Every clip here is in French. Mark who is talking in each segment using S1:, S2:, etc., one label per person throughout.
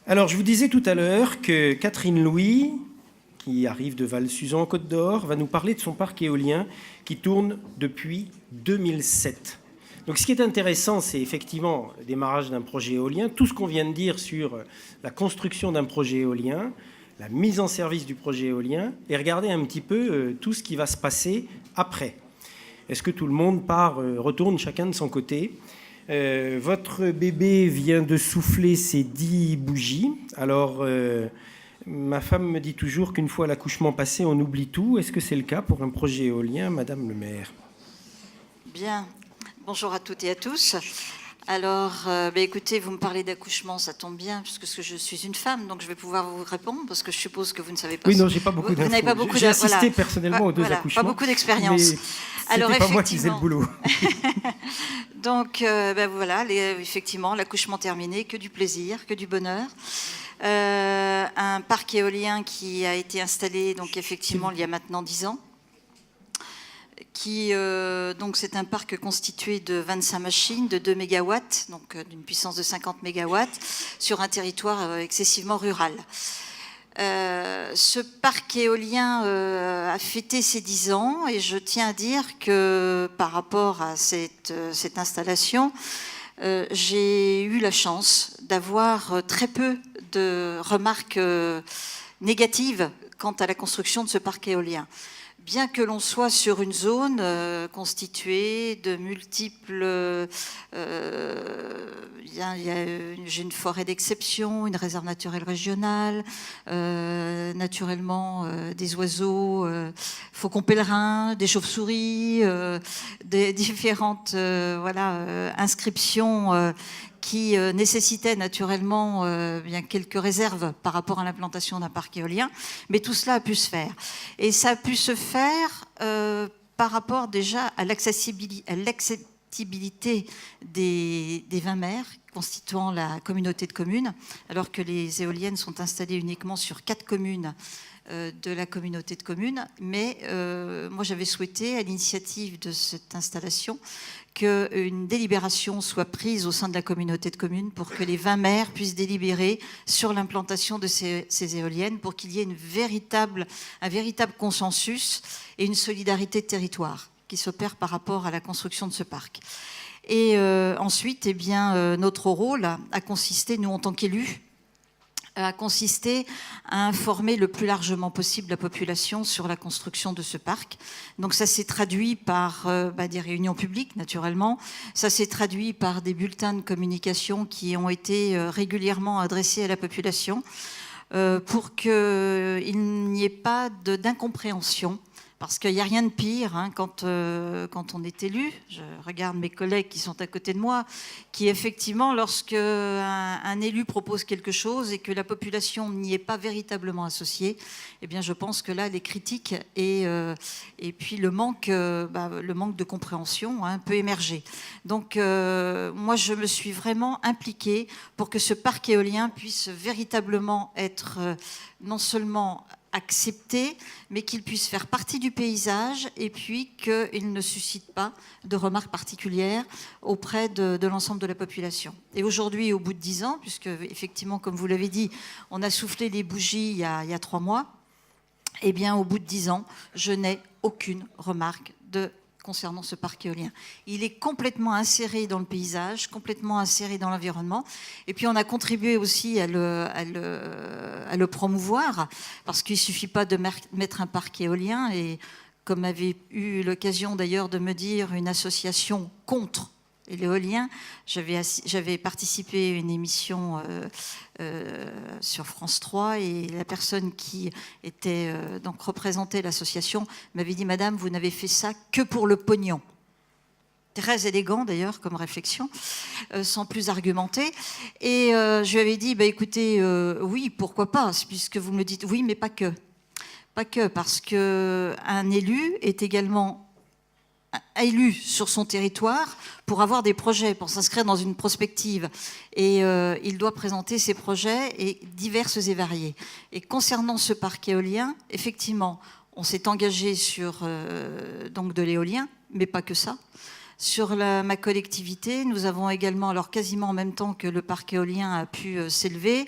S1: Alors, je vous disais tout à l'heure que Catherine Louis, qui arrive de Val-Suzon en Côte d'Or, va nous parler de son parc éolien qui tourne depuis 2007. Donc ce qui est intéressant, c'est effectivement le démarrage d'un projet éolien, tout ce qu'on vient de dire sur la construction d'un projet éolien, la mise en service du projet éolien, et regarder un petit peu tout ce qui va se passer après. Est-ce que tout le monde retourne chacun de son côté ? Votre bébé vient de souffler ses 10 bougies. Alors, ma femme me dit toujours qu'une fois l'accouchement passé, on oublie tout. Est-ce que c'est le cas pour un projet éolien, Madame le maire ?
S2: Bien. Bonjour à toutes et à tous. Alors, écoutez, vous me parlez d'accouchement, ça tombe bien, puisque je suis une femme, donc je vais pouvoir vous répondre, parce que je suppose que vous ne savez pas.
S1: Oui, non, j'ai pas beaucoup d'infos.
S2: Vous n'avez pas beaucoup
S1: J'ai assisté personnellement aux deux accouchements.
S2: Pas beaucoup d'expérience.
S1: Alors, c'était pas moi qui faisais le boulot.
S2: Donc, voilà, effectivement, l'accouchement terminé, que du plaisir, que du bonheur. Un parc éolien qui a été installé, donc effectivement, il y a maintenant 10 ans. Donc c'est un parc constitué de 25 machines de 2 MW, donc d'une puissance de 50 MW, sur un territoire excessivement rural. Ce parc éolien a fêté ses 10 ans et je tiens à dire que par rapport à cette installation, j'ai eu la chance d'avoir très peu de remarques négatives quant à la construction de ce parc éolien. Bien que l'on soit sur une zone constituée de multiples... j'ai une forêt d'exception, une réserve naturelle régionale, naturellement des oiseaux, faucons pèlerins, des chauves-souris, des différentes inscriptions qui nécessitait naturellement bien quelques réserves par rapport à l'implantation d'un parc éolien, mais tout cela a pu se faire. Et ça a pu se faire par rapport déjà à l'acceptabilité des 20 maires constituant la communauté de communes, alors que les éoliennes sont installées uniquement sur 4 communes de la communauté de communes. Mais moi, j'avais souhaité, à l'initiative de cette installation, qu'une délibération soit prise au sein de la communauté de communes pour que les 20 maires puissent délibérer sur l'implantation de ces éoliennes, pour qu'il y ait un véritable consensus et une solidarité de territoire qui s'opère par rapport à la construction de ce parc. Et ensuite, notre rôle a consisté, nous en tant qu'élus, a consisté à informer le plus largement possible la population sur la construction de ce parc. Donc ça s'est traduit par des réunions publiques, naturellement. Ça s'est traduit par des bulletins de communication qui ont été régulièrement adressés à la population pour qu'il n'y ait pas d'incompréhension. Parce qu'il n'y a rien de pire quand on est élu. Je regarde mes collègues qui sont à côté de moi, qui effectivement, lorsque un élu propose quelque chose et que la population n'y est pas véritablement associée, eh bien, je pense que là, les critiques et puis le manque de compréhension peut émerger. Donc, moi, je me suis vraiment impliquée pour que ce parc éolien puisse véritablement être non seulement accepté, mais qu'il puisse faire partie du paysage et puis qu'il ne suscite pas de remarques particulières auprès de l'ensemble de la population. Et aujourd'hui, au bout de 10 ans, puisque effectivement, comme vous l'avez dit, on a soufflé les bougies il y a 3 mois, eh bien, au bout de 10 ans, je n'ai aucune remarque concernant ce parc éolien. Il est complètement inséré dans le paysage, complètement inséré dans l'environnement. Et puis, on a contribué aussi à le promouvoir, parce qu'il ne suffit pas de mettre un parc éolien. Et comme avait eu l'occasion d'ailleurs de me dire une association contre l'éolien, j'avais participé à une émission sur France 3 et la personne qui était donc représentait l'association m'avait dit « Madame, vous n'avez fait ça que pour le pognon ». Très élégant d'ailleurs comme réflexion, sans plus argumenter. Et je lui avais dit écoutez, oui, pourquoi pas, puisque vous me le dites, oui, mais pas que. Pas que, parce qu'un élu est également élu sur son territoire pour avoir des projets, pour s'inscrire dans une prospective. Et il doit présenter ses projets divers et variés. Et concernant ce parc éolien, effectivement, on s'est engagé sur donc de l'éolien, mais pas que ça, Sur ma collectivité, nous avons également, alors quasiment en même temps que le parc éolien a pu s'élever,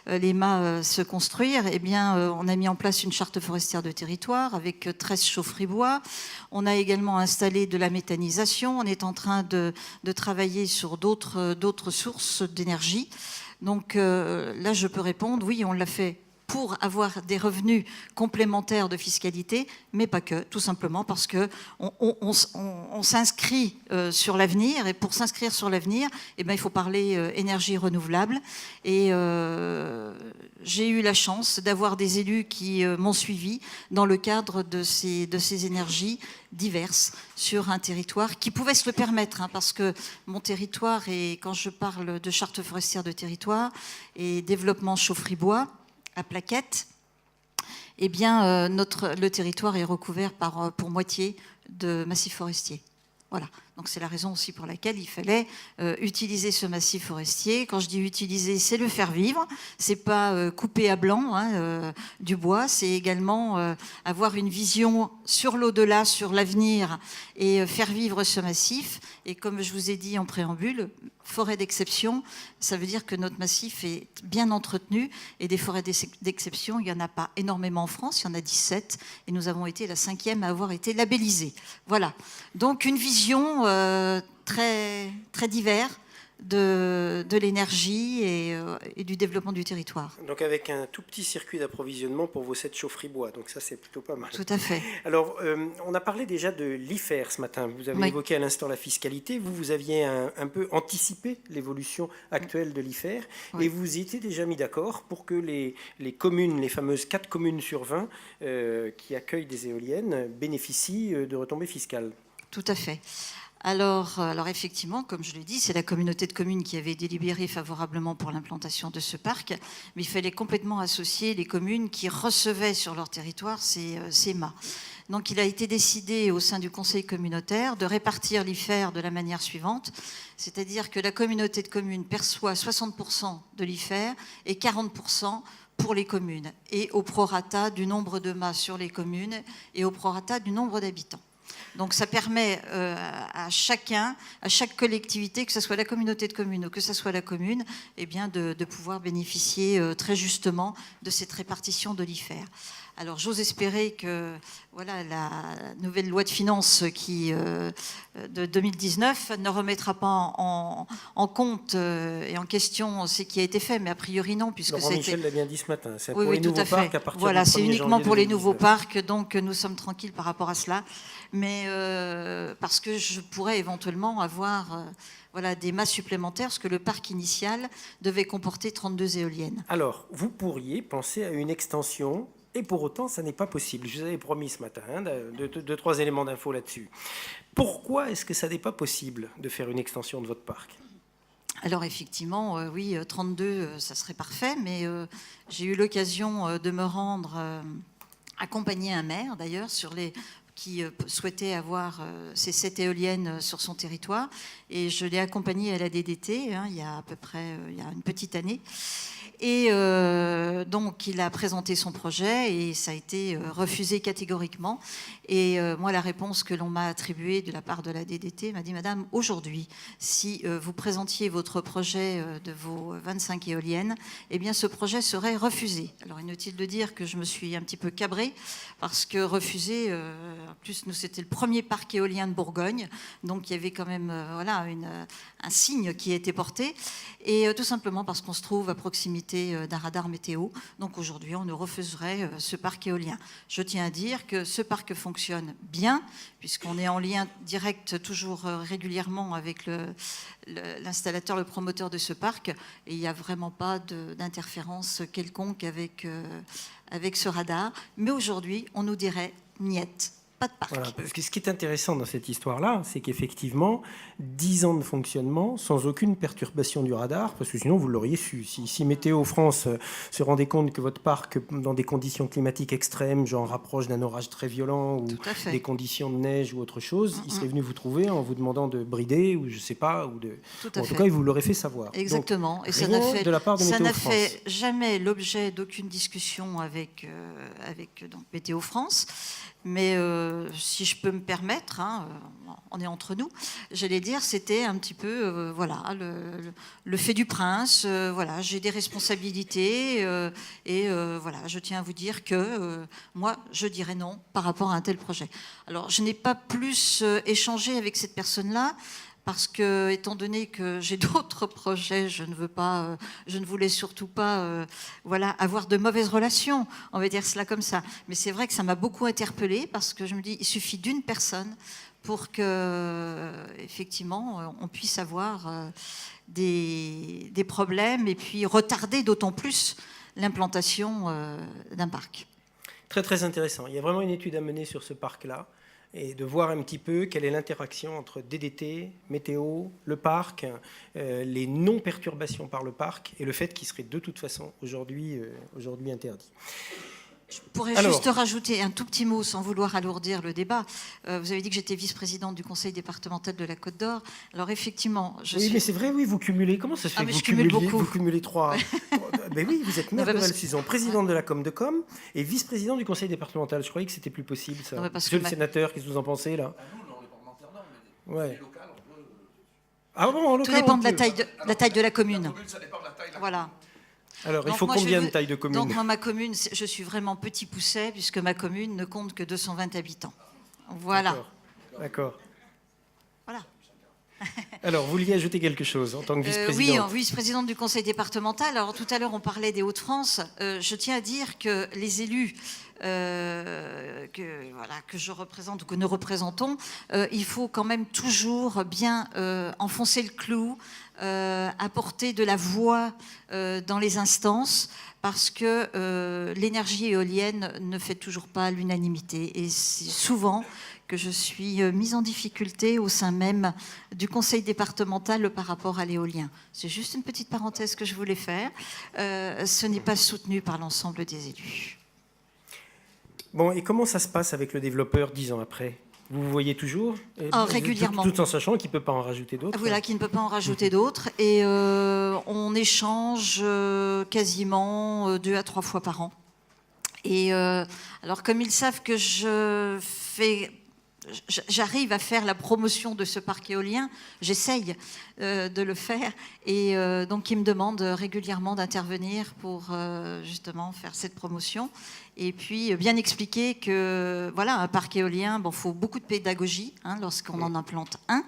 S2: les mâts se construire, eh bien, on a mis en place une charte forestière de territoire avec 13 chaufferies bois. On a également installé de la méthanisation. On est en train de travailler sur d'autres sources d'énergie. Donc là, je peux répondre, oui, on l'a fait pour avoir des revenus complémentaires de fiscalité, mais pas que, tout simplement parce qu'on s'inscrit sur l'avenir, et pour s'inscrire sur l'avenir, eh bien, il faut parler énergie renouvelable. Et j'ai eu la chance d'avoir des élus qui m'ont suivi dans le cadre de ces énergies diverses sur un territoire qui pouvait se le permettre, hein, parce que mon territoire, et quand je parle de charte forestière de territoire et développement chaufferie-bois, à Plaquette, eh bien, le territoire est recouvert pour moitié de massifs forestiers. Voilà. Donc c'est la raison aussi pour laquelle il fallait utiliser ce massif forestier. Quand je dis utiliser, c'est le faire vivre. C'est pas couper à blanc du bois. C'est également avoir une vision sur l'au-delà, sur l'avenir, et faire vivre ce massif. Et comme je vous ai dit en préambule, forêt d'exception, ça veut dire que notre massif est bien entretenu, et des forêts d'exception, il n'y en a pas énormément en France, il y en a 17, et nous avons été la 5e à avoir été labellisée. Voilà. Donc une vision très, très divers de l'énergie et du développement du territoire.
S1: Donc avec un tout petit circuit d'approvisionnement pour vos 7 chaufferies bois, donc ça c'est plutôt pas mal.
S2: Tout à fait.
S1: Alors on a parlé déjà de l'IFER ce matin, vous avez évoqué à l'instant la fiscalité, vous aviez un peu anticipé l'évolution actuelle de l'IFER, et vous étiez déjà mis d'accord pour que les communes, les fameuses 4 communes sur 20 qui accueillent des éoliennes bénéficient de retombées fiscales.
S2: Tout à fait. Alors effectivement, comme je l'ai dit, c'est la communauté de communes qui avait délibéré favorablement pour l'implantation de ce parc, mais il fallait complètement associer les communes qui recevaient sur leur territoire ces mâts. Donc il a été décidé au sein du conseil communautaire de répartir l'IFER de la manière suivante, c'est-à-dire que la communauté de communes perçoit 60% de l'IFER et 40% pour les communes, et au prorata du nombre de mâts sur les communes et au prorata du nombre d'habitants. Donc ça permet à chaque collectivité, que ce soit la communauté de communes ou que ce soit la commune, eh bien de pouvoir bénéficier très justement de cette répartition de l'IFER. Alors j'ose espérer que voilà, la nouvelle loi de finances de 2019 ne remettra pas en compte et en question ce qui a été fait, mais a priori non, puisque
S1: Laurent Michel l'a bien dit ce matin, c'est pour
S2: les
S1: nouveaux parcs à partir
S2: voilà,
S1: du 1er
S2: c'est uniquement pour les
S1: 2019.
S2: nouveaux parcs, donc nous sommes tranquilles par rapport à cela, mais parce que je pourrais éventuellement avoir des masses supplémentaires, parce que le parc initial devait comporter 32 éoliennes.
S1: Alors, vous pourriez penser à une extension, et pour autant, ça n'est pas possible. Je vous avais promis ce matin deux, 3 éléments d'info là-dessus. Pourquoi est-ce que ça n'est pas possible de faire une extension de votre parc ?
S2: Alors effectivement, oui, 32, ça serait parfait, mais j'ai eu l'occasion de me rendre accompagner un maire, d'ailleurs, qui souhaitait avoir ces 7 éoliennes sur son territoire, et je l'ai accompagné à la DDT il y a à peu près une petite année. Et donc, il a présenté son projet et ça a été refusé catégoriquement. Et moi, la réponse que l'on m'a attribuée de la part de la DDT m'a dit « Madame, aujourd'hui, si vous présentiez votre projet de vos 25 éoliennes, eh bien, ce projet serait refusé. » Alors, inutile de dire que je me suis un petit peu cabrée parce que refusé, en plus, nous, c'était le premier parc éolien de Bourgogne. Donc, il y avait quand même un signe qui a été porté. Et tout simplement parce qu'on se trouve à proximité d'un radar météo. Donc aujourd'hui, on nous refuserait ce parc éolien. Je tiens à dire que ce parc fonctionne bien, puisqu'on est en lien direct toujours régulièrement avec l'installateur, le promoteur de ce parc, et il n'y a vraiment pas d'interférence quelconque avec ce radar. Mais aujourd'hui, on nous dirait « niet ». Pas de parc.
S1: Voilà, parce que ce qui est intéressant dans cette histoire-là, c'est qu'effectivement, 10 ans de fonctionnement sans aucune perturbation du radar, parce que sinon vous l'auriez su. Si Météo France se rendait compte que votre parc, dans des conditions climatiques extrêmes, genre rapproche d'un orage très violent ou des conditions de neige ou autre chose, il serait venu vous trouver en vous demandant de brider ou je sais pas, ou en tout cas, il vous l'aurait fait savoir.
S2: Exactement.
S1: Donc,
S2: et ça n'a fait jamais l'objet d'aucune discussion avec donc Météo France. Mais si je peux me permettre, on est entre nous, j'allais dire, c'était un petit peu, le fait du prince. Voilà, j'ai des responsabilités et voilà, je tiens à vous dire que moi, je dirais non par rapport à un tel projet. Alors, je n'ai pas plus échangé avec cette personne-là. Parce que, étant donné que j'ai d'autres projets, je ne voulais surtout pas avoir de mauvaises relations, on va dire cela comme ça. Mais c'est vrai que ça m'a beaucoup interpellée parce que je me dis, il suffit d'une personne pour que, effectivement, on puisse avoir des problèmes et puis retarder d'autant plus l'implantation d'un parc.
S1: Très, très intéressant. Il y a vraiment une étude à mener sur ce parc-là, et de voir un petit peu quelle est l'interaction entre DDT, météo, le parc, les non-perturbations par le parc et le fait qu'il serait de toute façon aujourd'hui interdit.
S2: Je pourrais juste rajouter un tout petit mot sans vouloir alourdir le débat. Vous avez dit que j'étais vice-présidente du conseil départemental de la Côte d'Or. Alors effectivement,
S1: mais c'est vrai, oui, vous cumulez. Comment ça se fait que vous cumulez trois Ben oui, vous êtes maire de Val-Suzon, présidente de la Com de Com et vice-présidente du conseil départemental. Je croyais que c'était plus possible, ça. Monsieur le sénateur, qu'est-ce que vous en pensez, là?
S3: Nous, on est parlementaire, non, mais les locales, on peut...
S1: Ah bon, en local,
S2: tout dépend de la taille de la commune.
S3: La commune, ça dépend de la taille de la
S2: voilà.
S3: commune.
S1: Alors, donc, il faut combien de taille de commune?
S2: Donc, moi, ma commune, je suis vraiment petit pousset, puisque ma commune ne compte que 220 habitants. Voilà.
S1: D'accord.
S2: Voilà.
S1: Alors, vous vouliez ajouter quelque chose en tant que vice-présidente?
S2: Oui, en vice-présidente du conseil départemental. Alors, tout à l'heure, on parlait des Hauts-de-France. Je tiens à dire que les élus que je représente ou que nous représentons, il faut quand même toujours bien enfoncer le clou, apporter de la voix dans les instances, parce que l'énergie éolienne ne fait toujours pas l'unanimité. Et c'est souvent que je suis mise en difficulté au sein même du conseil départemental par rapport à l'éolien. C'est juste une petite parenthèse que je voulais faire. Ce n'est pas soutenu par l'ensemble des élus.
S1: Bon, et comment ça se passe avec le développeur 10 ans après? Vous voyez toujours?
S2: Régulièrement.
S1: Tout en sachant qu'il ne peut pas en rajouter d'autres.
S2: Voilà, qu'il ne peut pas en rajouter d'autres. Et on échange quasiment 2 à 3 fois par an. Et alors, comme ils savent que j'arrive à faire la promotion de ce parc éolien, j'essaye de le faire. Et donc, ils me demandent régulièrement d'intervenir pour justement faire cette promotion. Et puis, bien expliquer que, voilà, un parc éolien, il faut beaucoup de pédagogie lorsqu'on en implante un.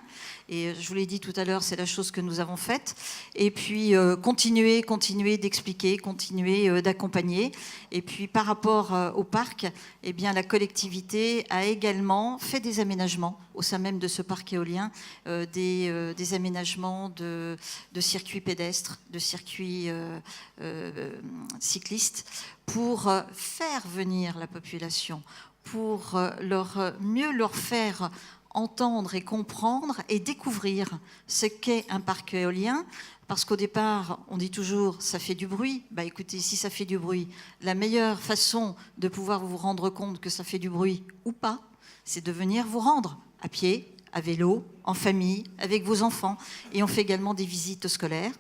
S2: Et je vous l'ai dit tout à l'heure, c'est la chose que nous avons faite. Et puis, continuer d'expliquer, continuer d'accompagner. Et puis, par rapport au parc, eh bien, la collectivité a également fait des aménagements au sein même de ce parc éolien, des aménagements de circuits pédestres, de circuits cyclistes, pour faire venir la population, pour mieux leur faire entendre et comprendre et découvrir ce qu'est un parc éolien. Parce qu'au départ, on dit toujours, ça fait du bruit. Bah écoutez, si ça fait du bruit, la meilleure façon de pouvoir vous rendre compte que ça fait du bruit ou pas, c'est de venir vous rendre à pied, à vélo, en famille, avec vos enfants. Et on fait également des visites scolaires.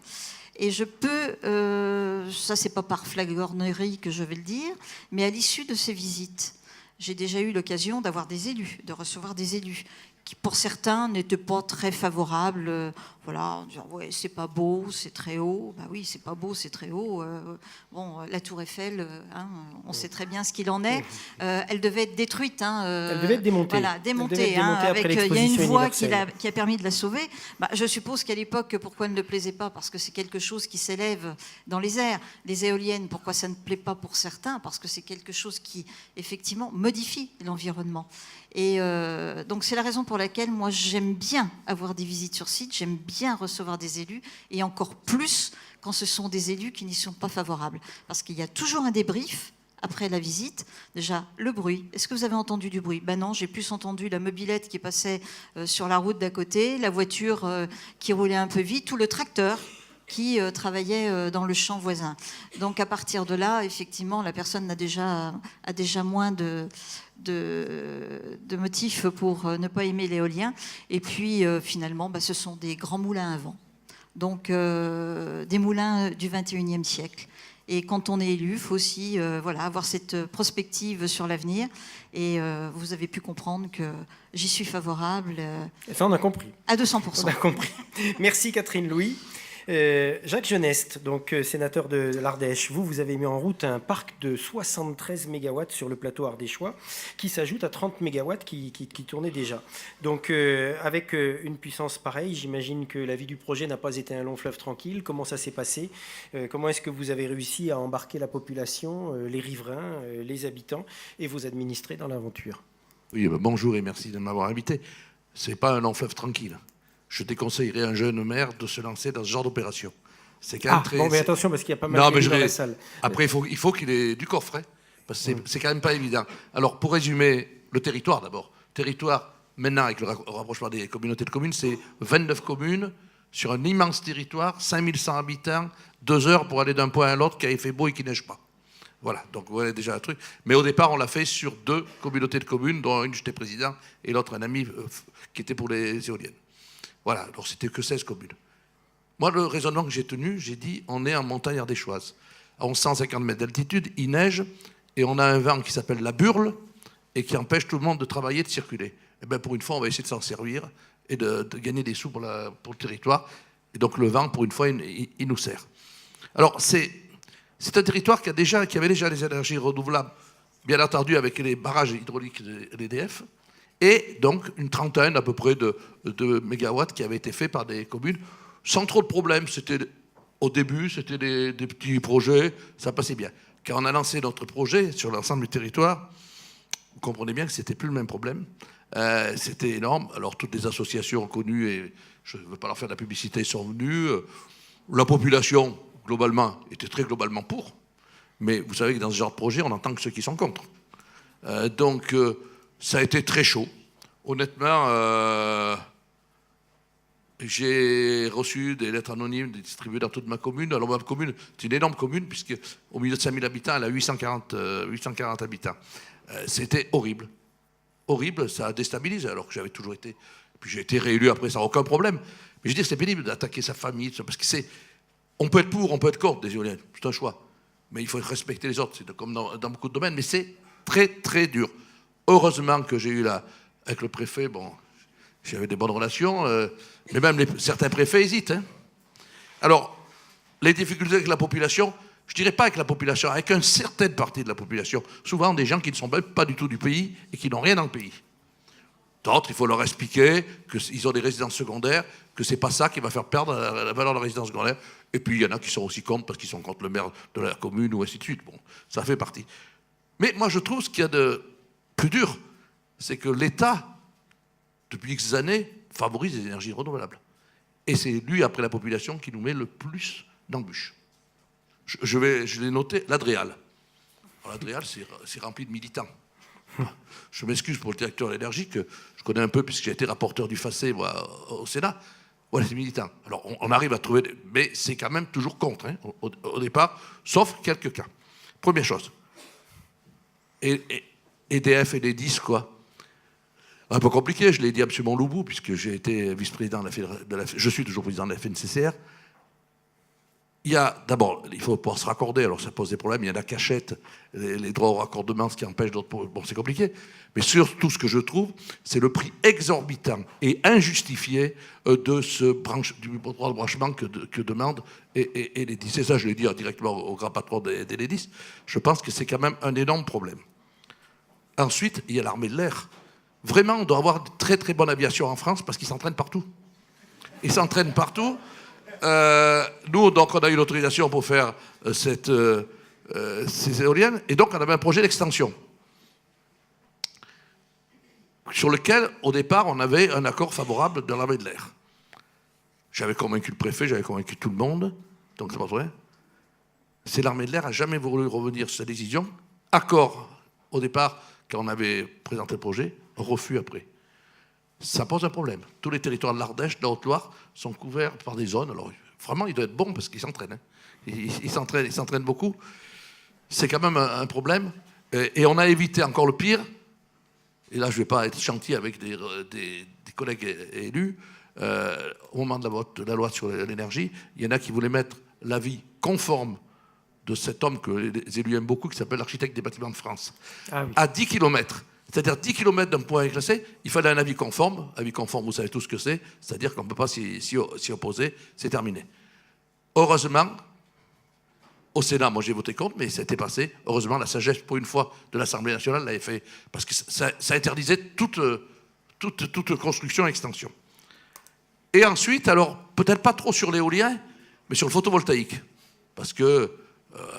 S2: Et je peux, ça c'est pas par flagornerie que je vais le dire, mais à l'issue de ces visites, j'ai déjà eu l'occasion d'avoir des élus, de recevoir des élus qui, pour certains, n'étaient pas très favorables. Voilà, en disant, ouais, c'est pas beau, c'est très haut. Bah oui, c'est pas beau, c'est très haut. Bon, la Tour Eiffel, on sait très bien ce qu'il en est. Elle devait être détruite.
S1: Elle devait être démontée.
S2: Voilà, démontée. Il y a une voie qui a permis de la sauver. Bah, je suppose qu'à l'époque, pourquoi elle ne plaisait pas? Parce que c'est quelque chose qui s'élève dans les airs. Les éoliennes, pourquoi ça ne plaît pas pour certains? Parce que c'est quelque chose qui, effectivement, modifie l'environnement. Et donc, c'est la raison pour laquelle, moi, j'aime bien avoir des visites sur site, j'aime bien recevoir des élus, et encore plus quand ce sont des élus qui n'y sont pas favorables. Parce qu'il y a toujours un débrief après la visite. Déjà, le bruit. Est-ce que vous avez entendu du bruit? Ben non, j'ai plus entendu la mobilette qui passait sur la route d'à côté, la voiture qui roulait un peu vite, ou le tracteur qui travaillait dans le champ voisin. Donc, à partir de là, effectivement, la personne a déjà moins de motifs pour ne pas aimer l'éolien. Et puis, finalement, ce sont des grands moulins à vent. Donc, des moulins du 21e siècle. Et quand on est élu, il faut aussi avoir cette prospective sur l'avenir. Et vous avez pu comprendre que j'y suis favorable.
S1: Et ça, on a compris.
S2: À 200%.
S1: On a compris. Merci Catherine Louis. Jacques Genest, donc sénateur de l'Ardèche, vous avez mis en route un parc de 73 MW sur le plateau ardéchois qui s'ajoute à 30 MW qui tournaient déjà. Donc avec une puissance pareille, j'imagine que la vie du projet n'a pas été un long fleuve tranquille. Comment ça s'est passé? Comment est-ce que vous avez réussi à embarquer la population, les riverains, les habitants et vos administrés dans l'aventure?
S4: Oui, bonjour et merci de m'avoir invité. Ce n'est pas un long fleuve tranquille. Je déconseillerais à un jeune maire de se lancer dans ce genre d'opération. C'est quand même très...
S1: Bon, mais attention, parce qu'il y a pas mal de gens dans la salle.
S4: Après, il faut qu'il ait du coffre, hein, parce que c'est quand même pas évident. Alors, pour résumer, le territoire d'abord. Territoire, maintenant, avec le rapprochement des communautés de communes, c'est 29 communes sur un immense territoire, 5100 habitants, 2 heures pour aller d'un point à l'autre, qui avait fait beau et qui neige pas. Voilà, donc vous voyez déjà un truc. Mais au départ, on l'a fait sur 2 communautés de communes, dont une, j'étais président, et l'autre, un ami qui était pour les éoliennes. Voilà, alors c'était que 16 communes. Moi, le raisonnement que j'ai tenu, j'ai dit, on est en montagne ardéchoise. À 1150 mètres d'altitude, il neige, et on a un vent qui s'appelle la burle, et qui empêche tout le monde de travailler, de circuler. Et bien, pour une fois, on va essayer de s'en servir, et de gagner des sous pour le territoire. Et donc, le vent, pour une fois, il nous sert. Alors, c'est un territoire qui avait déjà les énergies renouvelables, bien entendu, avec les barrages hydrauliques de l'EDF, et donc une trentaine à peu près de mégawatts qui avaient été faits par des communes sans trop de problèmes. Au début, c'était des petits projets, ça passait bien. Quand on a lancé notre projet sur l'ensemble du territoire, vous comprenez bien que c'était plus le même problème. C'était énorme. Alors toutes les associations connues, et je ne veux pas leur faire de la publicité, sont venues. La population, globalement, était très globalement pour. Mais vous savez que dans ce genre de projet, on entend que ceux qui sont contre. Donc... ça a été très chaud. Honnêtement, j'ai reçu des lettres anonymes distribuées dans toute ma commune. Alors ma commune, c'est une énorme commune, puisque au milieu de 5000 habitants, elle a 840 habitants. C'était horrible. Horrible, ça a déstabilisé, alors que j'avais toujours été... Puis j'ai été réélu après, ça n'a aucun problème. Mais je veux dire, c'est pénible d'attaquer sa famille, parce que c'est... On peut être pour, on peut être contre des éoliennes, c'est un choix. Mais il faut respecter les autres, c'est comme dans beaucoup de domaines, mais c'est très, très dur. Heureusement que j'ai eu avec le préfet, bon, j'avais des bonnes relations, mais même certains préfets hésitent. Hein. Alors, les difficultés avec la population, je ne dirais pas avec la population, avec une certaine partie de la population, souvent des gens qui ne sont même pas du tout du pays et qui n'ont rien dans le pays. D'autres, il faut leur expliquer qu'ils ont des résidences secondaires, que ce n'est pas ça qui va faire perdre la valeur de la résidence secondaire. Et puis, il y en a qui sont aussi contre parce qu'ils sont contre le maire de la commune ou ainsi de suite. Bon, ça fait partie. Mais moi, je trouve ce qu'il y a de plus dur, c'est que l'État, depuis X années, favorise les énergies renouvelables. Et c'est lui, après la population, qui nous met le plus d'embûches. Je l'ai noté, l'Adréal. L'Adréal, c'est rempli de militants. Je m'excuse pour le directeur de l'énergie, que je connais un peu, puisque j'ai été rapporteur du FACÉ au Sénat. Voilà, c'est militant. Alors, on arrive à trouver... Mais c'est quand même toujours contre, hein, au départ, sauf quelques cas. Première chose. EDF et les 10, quoi. Un peu compliqué, je l'ai dit à M. Monloubou, puisque j'ai été vice-président je suis toujours président de la FNCCR. D'abord, il faut pouvoir se raccorder, alors ça pose des problèmes, il y en a qui achètent les droits au raccordement, ce qui empêche d'autres... Bon, c'est compliqué. Mais surtout, ce que je trouve, c'est le prix exorbitant et injustifié du droit de branchement que demandent et les 10. Et ça, je l'ai dit directement au grand patron des 10. Je pense que c'est quand même un énorme problème. Ensuite, il y a l'armée de l'air. Vraiment, on doit avoir de très très bonne aviation en France parce qu'ils s'entraînent partout. Ils s'entraînent partout. Nous, donc, on a eu l'autorisation pour faire ces éoliennes, et donc on avait un projet d'extension sur lequel, au départ, on avait un accord favorable de l'armée de l'air. J'avais convaincu le préfet, j'avais convaincu tout le monde, donc c'est pas vrai. C'est l'armée de l'air n'a jamais voulu revenir sur sa décision. Accord au départ, quand on avait présenté le projet, refus après. Ça pose un problème. Tous les territoires de l'Ardèche, de la Haute-Loire, sont couverts par des zones. Alors, vraiment, ils doivent être bons parce qu'ils s'entraînent. Hein. Ils s'entraînent beaucoup. C'est quand même un problème. Et on a évité encore le pire. Et là, je ne vais pas être gentil avec des collègues élus. Au moment de la loi sur l'énergie, il y en a qui voulaient mettre l'avis conforme de cet homme que les élus aiment beaucoup, qui s'appelle l'architecte des bâtiments de France.
S1: Ah oui.
S4: À 10 km. C'est-à-dire 10 km d'un point classé, il fallait un avis conforme. Avis conforme, vous savez tous ce que c'est. C'est-à-dire qu'on ne peut pas s'y opposer. C'est terminé. Heureusement, au Sénat, moi j'ai voté contre, mais ça a été passé. Heureusement, la sagesse, pour une fois, de l'Assemblée nationale l'avait fait. Parce que ça interdisait toute construction et extension. Et ensuite, alors, peut-être pas trop sur l'éolien, mais sur le photovoltaïque. Parce que,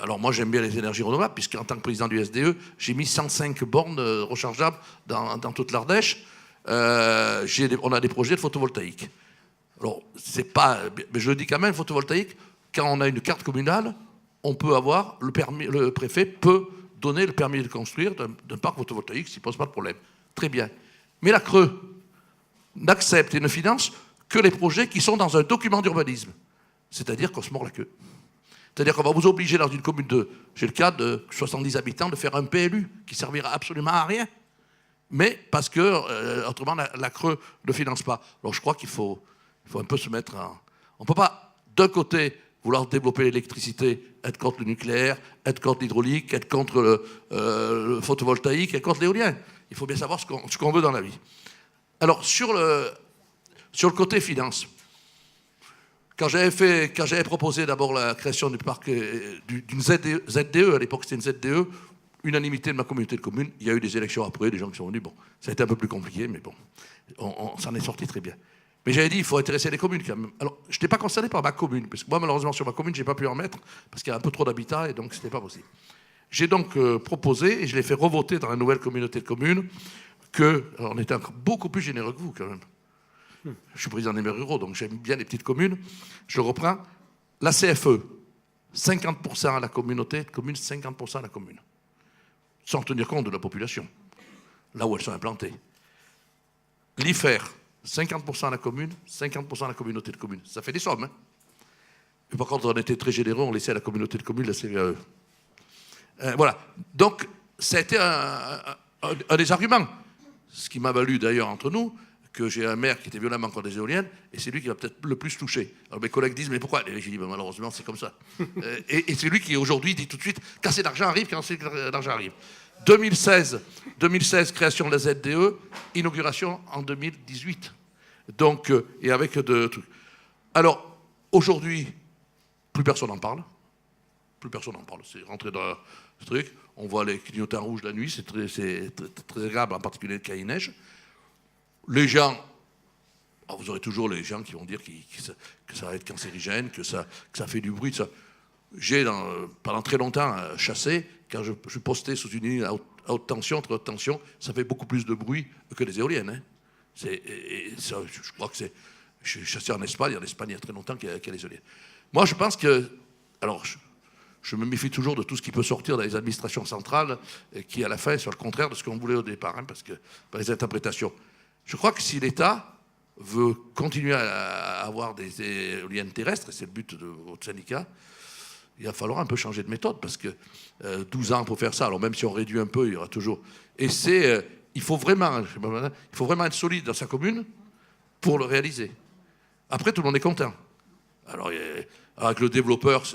S4: alors moi j'aime bien les énergies renouvelables, puisqu'en tant que président du SDE, j'ai mis 105 bornes rechargeables dans toute l'Ardèche. On a des projets de photovoltaïque. Alors, c'est pas. Mais je le dis quand même, le photovoltaïque, quand on a une carte communale, on peut avoir le préfet peut donner le permis de construire d'un parc photovoltaïque s'il ne pose pas de problème. Très bien. Mais la CRE n'accepte et ne finance que les projets qui sont dans un document d'urbanisme. C'est-à-dire qu'on se mord la queue. C'est-à-dire qu'on va vous obliger dans une commune j'ai le cas de 70 habitants, de faire un PLU qui servira absolument à rien. Mais parce que, autrement, la CRE ne finance pas. Alors je crois qu'il faut un peu se mettre en... On ne peut pas, d'un côté, vouloir développer l'électricité, être contre le nucléaire, être contre l'hydraulique, être contre le photovoltaïque, être contre l'éolien. Il faut bien savoir ce qu'on veut dans la vie. Alors, sur le côté finance, quand j'avais proposé d'abord la création du parc, d'une ZDE, à l'époque c'était une ZDE, unanimité de ma communauté de communes, il y a eu des élections après, des gens qui sont venus, bon, ça a été un peu plus compliqué, mais bon, on s'en est sorti très bien. Mais j'avais dit, il faut intéresser les communes quand même. Alors, je n'étais pas concerné par ma commune, parce que moi, malheureusement, sur ma commune, je n'ai pas pu en mettre, parce qu'il y a un peu trop d'habitats, et donc ce n'était pas possible. J'ai donc proposé, et je l'ai fait revoter dans la nouvelle communauté de communes, alors on était encore beaucoup plus généreux que vous quand même. Je suis président des maires ruraux, donc j'aime bien les petites communes. Je reprends. La CFE, 50% à la communauté de communes, 50% à la commune. Sans tenir compte de la population, là où elles sont implantées. L'IFER, 50% à la commune, 50% à la communauté de communes. Ça fait des sommes. Hein. Et par contre, on était très généreux, on laissait à la communauté de communes la CVAE. Voilà. Donc, ça a été un des arguments. Ce qui m'a valu d'ailleurs entre nous, que j'ai un maire qui était violemment contre les éoliennes, et c'est lui qui va peut-être le plus toucher. Alors mes collègues disent, mais pourquoi? Et j'ai dit, ben, malheureusement, c'est comme ça. Et c'est lui qui aujourd'hui dit tout de suite, quand c'est d'argent arrive, quand c'est d'argent arrive. 2016, création de la ZDE, inauguration en 2018. Donc, et avec de trucs. Alors, aujourd'hui, plus personne n'en parle. Plus personne n'en parle. C'est rentré dans ce truc. On voit les clignotants rouges la nuit, c'est très agréable, en particulier quand il neige. Les gens, vous aurez toujours les gens qui vont dire que ça va être cancérigène, que ça fait du bruit. J'ai, pendant très longtemps, chassé. Quand je postais sous une ligne à haute tension, très haute tension, ça fait beaucoup plus de bruit que les éoliennes. Hein. Je crois que c'est... Je suis chassé en Espagne. En Espagne, il y a très longtemps qu'il y a les éoliennes. Moi, je pense que... Alors, je me méfie toujours de tout ce qui peut sortir dans les administrations centrales et qui, à la fin, sont le contraire de ce qu'on voulait au départ, hein, parce que par les interprétations. Je crois que si l'État veut continuer à avoir des éoliennes terrestres, et c'est le but de votre syndicat, il va falloir un peu changer de méthode, parce que 12 ans pour faire ça, alors même si on réduit un peu, il y aura toujours... Et il faut vraiment être solide dans sa commune pour le réaliser. Après, tout le monde est content. Alors, avec le développeur,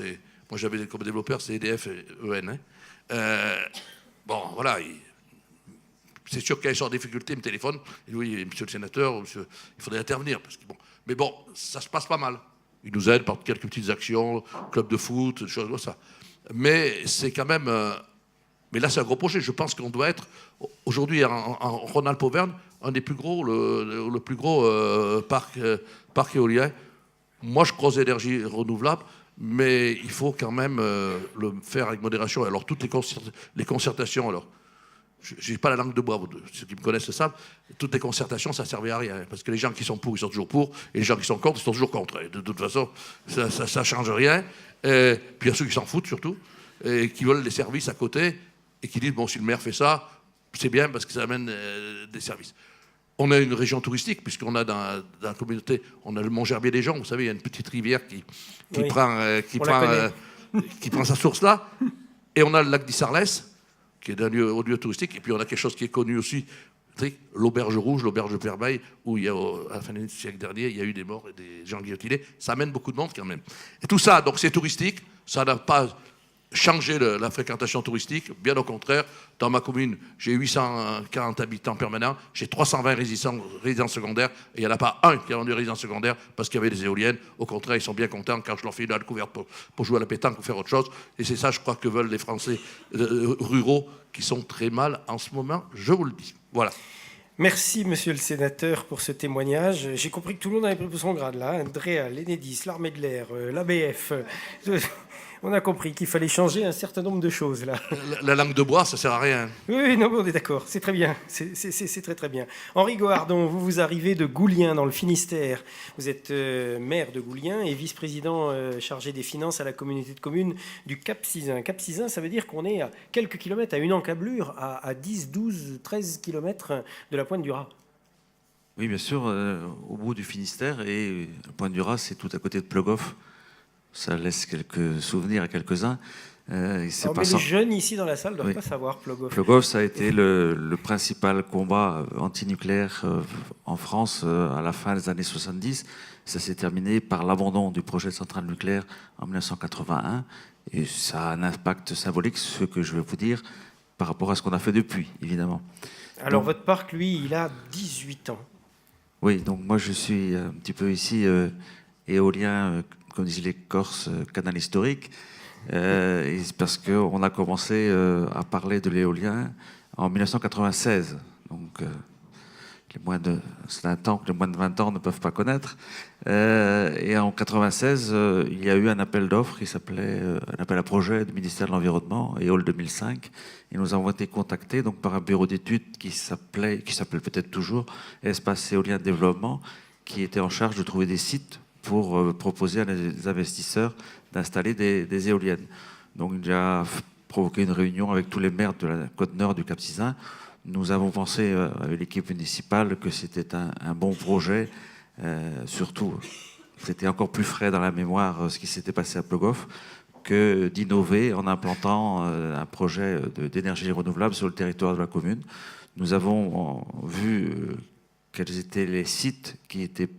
S4: moi j'avais comme développeur, c'est EDF et EN. Hein. Bon, voilà... C'est sûr qu'il y a en difficulté, il me téléphone, et oui, monsieur le sénateur, il faudrait intervenir. Parce que, bon. Mais bon, ça se passe pas mal. Il nous aide par quelques petites actions, club de foot, des choses comme ça. Mais c'est quand même... mais là, c'est un gros projet. Je pense qu'on doit être, aujourd'hui, en Rhône-Alpes-Auvergne, un des plus gros, le plus gros parc éolien. Moi, je crois aux énergies renouvelables, mais il faut quand même le faire avec modération. Alors, toutes les concertations, alors... Je n'ai pas la langue de bois, ceux qui me connaissent le savent. Toutes les concertations, ça ne servait à rien. Parce que les gens qui sont pour, ils sont toujours pour. Et les gens qui sont contre, ils sont toujours contre. Et de toute façon, ça ne change rien. Et puis il y a ceux qui s'en foutent surtout. Et qui veulent des services à côté. Et qui disent, bon, si le maire fait ça, c'est bien parce que ça amène des services. On a une région touristique, puisqu'on a dans la communauté, on a le Mont-Gerbier des gens. Vous savez, il y a une petite rivière qui prend sa source là. Et on a le lac d'Issarlès, qui est un lieu touristique, et puis on a quelque chose qui est connu aussi, l'Auberge Rouge, l'Auberge Perbeil, où il y a, à la fin du siècle dernier, il y a eu des morts et des gens guillotinés. Ça amène beaucoup de monde quand même. Et tout ça, donc c'est touristique, ça n'a pas... changer la fréquentation touristique. Bien au contraire, dans ma commune, j'ai 840 habitants permanents, j'ai 320 résidents secondaires, et il n'y en a pas un qui a vendu résidence secondaire parce qu'il y avait des éoliennes. Au contraire, ils sont bien contents quand je leur fais une découverte pour jouer à la pétanque ou faire autre chose. Et c'est ça, je crois, que veulent les Français ruraux, qui sont très mal en ce moment, je vous le dis. Voilà.
S1: Merci, monsieur le sénateur, pour ce témoignage. J'ai compris que tout le monde avait pris son grade, là. Andrea, l'Enedis, l'Armée de l'air, l'ABF. On a compris qu'il fallait changer un certain nombre de choses, là.
S4: La langue de bois, ça sert à rien.
S1: Oui, non, on est d'accord. C'est très bien. C'est très, très bien. Henri Gohardon, vous arrivez de Goulien, dans le Finistère. Vous êtes maire de Goulien et vice-président chargé des finances à la communauté de communes du Cap-Sizun. Cap-Sizun, ça veut dire qu'on est à quelques kilomètres, à une encablure, à 10, 12, 13 kilomètres de la Pointe du Raz.
S5: Oui, bien sûr, au bout du Finistère. Et la Pointe du Raz, c'est tout à côté de Plogoff. Ça laisse quelques souvenirs à quelques-uns.
S1: Mais les jeunes ici dans la salle ne doivent pas savoir Plogoff.
S5: Plogoff, ça a été le principal combat antinucléaire en France à la fin des années 70. Ça s'est terminé par l'abandon du projet de centrale nucléaire en 1981. Et ça a un impact symbolique, ce que je vais vous dire, par rapport à ce qu'on a fait depuis, évidemment.
S1: Alors votre parc, lui, il a 18 ans.
S5: Oui, donc moi je suis un petit peu ici éolien, comme disent les Corses, canal historique, parce qu'on a commencé à parler de l'éolien en 1996. Donc, c'est un temps que les moins de 20 ans ne peuvent pas connaître. Et en 1996, il y a eu un appel d'offres qui s'appelait un appel à projet du ministère de l'Environnement, EOL 2005. Et nous avons été contactés donc, par un bureau d'études qui s'appelle peut-être toujours Espace Éolien de Développement, qui était en charge de trouver des sites pour proposer à des investisseurs d'installer des éoliennes. Donc il a provoqué une réunion avec tous les maires de la côte nord du Cap-Sizun. Nous avons pensé avec l'équipe municipale que c'était un bon projet, surtout c'était encore plus frais dans la mémoire ce qui s'était passé à Plogoff, que d'innover en implantant un projet d'énergie renouvelable sur le territoire de la commune. Nous avons vu quels étaient les sites qui étaient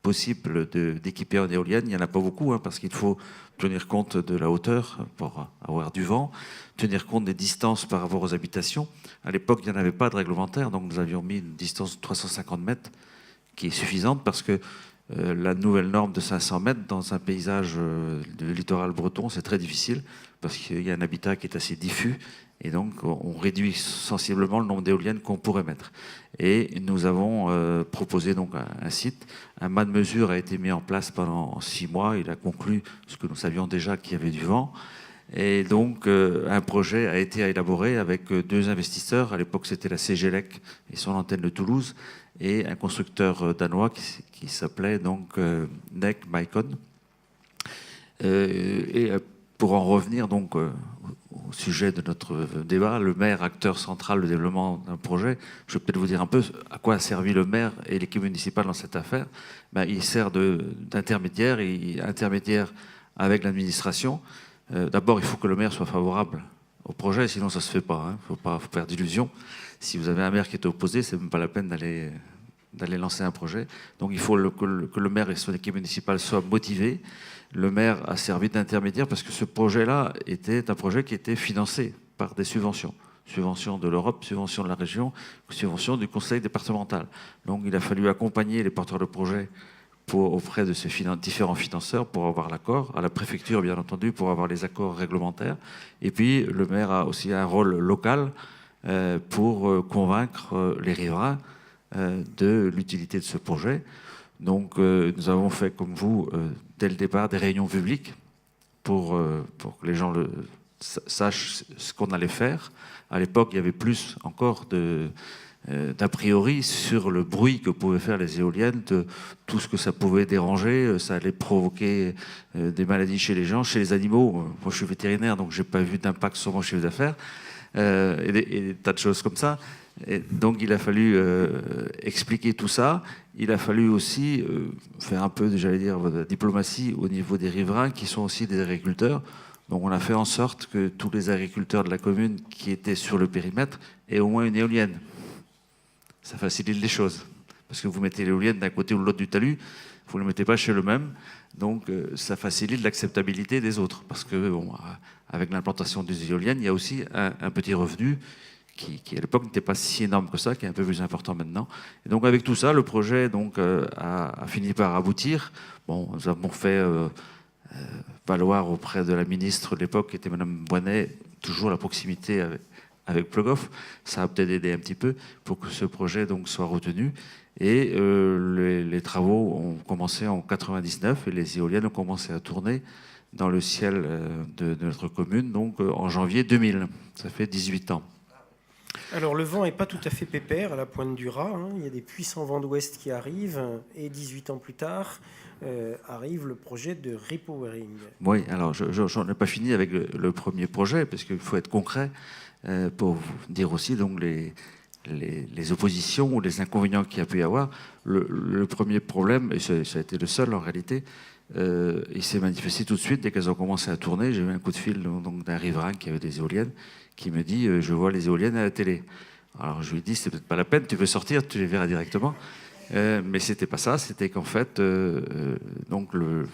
S5: possible d'équiper en éolienne. Il n'y en a pas beaucoup, parce qu'il faut tenir compte de la hauteur pour avoir du vent, tenir compte des distances par rapport aux habitations. À l'époque, il n'y en avait pas de réglementaire, donc nous avions mis une distance de 350 mètres qui est suffisante parce que la nouvelle norme de 500 mètres dans un paysage du littoral breton, c'est très difficile parce qu'il y a un habitat qui est assez diffus et donc on réduit sensiblement le nombre d'éoliennes qu'on pourrait mettre. Et nous avons proposé donc un site. Un mât de mesure a été mis en place pendant 6 mois. Il a conclu ce que nous savions déjà qu'il y avait du vent. Et donc un projet a été élaboré avec 2 investisseurs. À l'époque, c'était la CGLEC et son antenne de Toulouse et un constructeur danois qui s'appelait donc NEC Mycon. Et pour en revenir donc au sujet de notre débat, le maire, acteur central du développement d'un projet, je vais peut-être vous dire un peu à quoi a servi le maire et l'équipe municipale dans cette affaire. Il sert d'intermédiaire, intermédiaire avec l'administration. D'abord, il faut que le maire soit favorable au projet, sinon ça ne se fait pas. Il ne faut pas faire d'illusions. Si vous avez un maire qui est opposé, c'est même pas la peine d'aller lancer un projet. Donc il faut que le maire et son équipe municipale soient motivés. Le maire a servi d'intermédiaire parce que ce projet-là était un projet qui était financé par des subventions. Subventions de l'Europe, subventions de la région, subventions du conseil départemental. Donc il a fallu accompagner les porteurs de projets auprès de ces différents financeurs pour avoir l'accord, à la préfecture bien entendu pour avoir les accords réglementaires. Et puis le maire a aussi un rôle local pour convaincre les riverains de l'utilité de ce projet. Donc nous avons fait comme vous dès le départ des réunions publiques pour que les gens sachent ce qu'on allait faire. À l'époque, il y avait plus encore d'a priori sur le bruit que pouvaient faire les éoliennes, de tout ce que ça pouvait déranger, ça allait provoquer des maladies chez les gens, chez les animaux. Moi, je suis vétérinaire, donc j'ai pas vu d'impact sur mon chiffre d'affaires et des tas de choses comme ça. Et donc, il a fallu expliquer tout ça. Il a fallu aussi faire un peu, j'allais dire, de diplomatie au niveau des riverains, qui sont aussi des agriculteurs. Donc, on a fait en sorte que tous les agriculteurs de la commune qui étaient sur le périmètre aient au moins une éolienne. Ça facilite les choses. Parce que vous mettez l'éolienne d'un côté ou de l'autre du talus, vous ne le mettez pas chez le même. Donc, ça facilite l'acceptabilité des autres. Parce que, bon, avec l'implantation des éoliennes, il y a aussi un petit revenu qui à l'époque n'était pas si énorme que ça, qui est un peu plus important maintenant. Et donc avec tout ça, le projet donc, a fini par aboutir. Bon, nous avons fait valoir auprès de la ministre de l'époque, qui était Madame Boinet, toujours la proximité avec Plogoff. Ça a peut-être aidé un petit peu pour que ce projet donc, soit retenu. Et les travaux ont commencé en 99 et les éoliennes ont commencé à tourner dans le ciel de notre commune, donc en janvier 2000. Ça fait 18 ans.
S1: Alors le vent n'est pas tout à fait pépère à la pointe du Raz. Il y a des puissants vents d'ouest qui arrivent. Et 18 ans plus tard, arrive le projet de repowering.
S5: Oui, alors j'en ai pas fini avec le premier projet, parce qu'il faut être concret pour vous dire aussi donc, les oppositions ou les inconvénients qu'il y a pu y avoir. Le premier problème, et ça a été le seul en réalité, il s'est manifesté tout de suite dès qu'elles ont commencé à tourner. J'ai eu un coup de fil donc, d'un riverain qui avait des éoliennes, qui me dit je vois les éoliennes à la télé. Alors je lui ai dit c'est peut-être pas la peine, tu veux sortir, tu les verras directement. Mais c'était pas ça, c'était qu'en fait donc le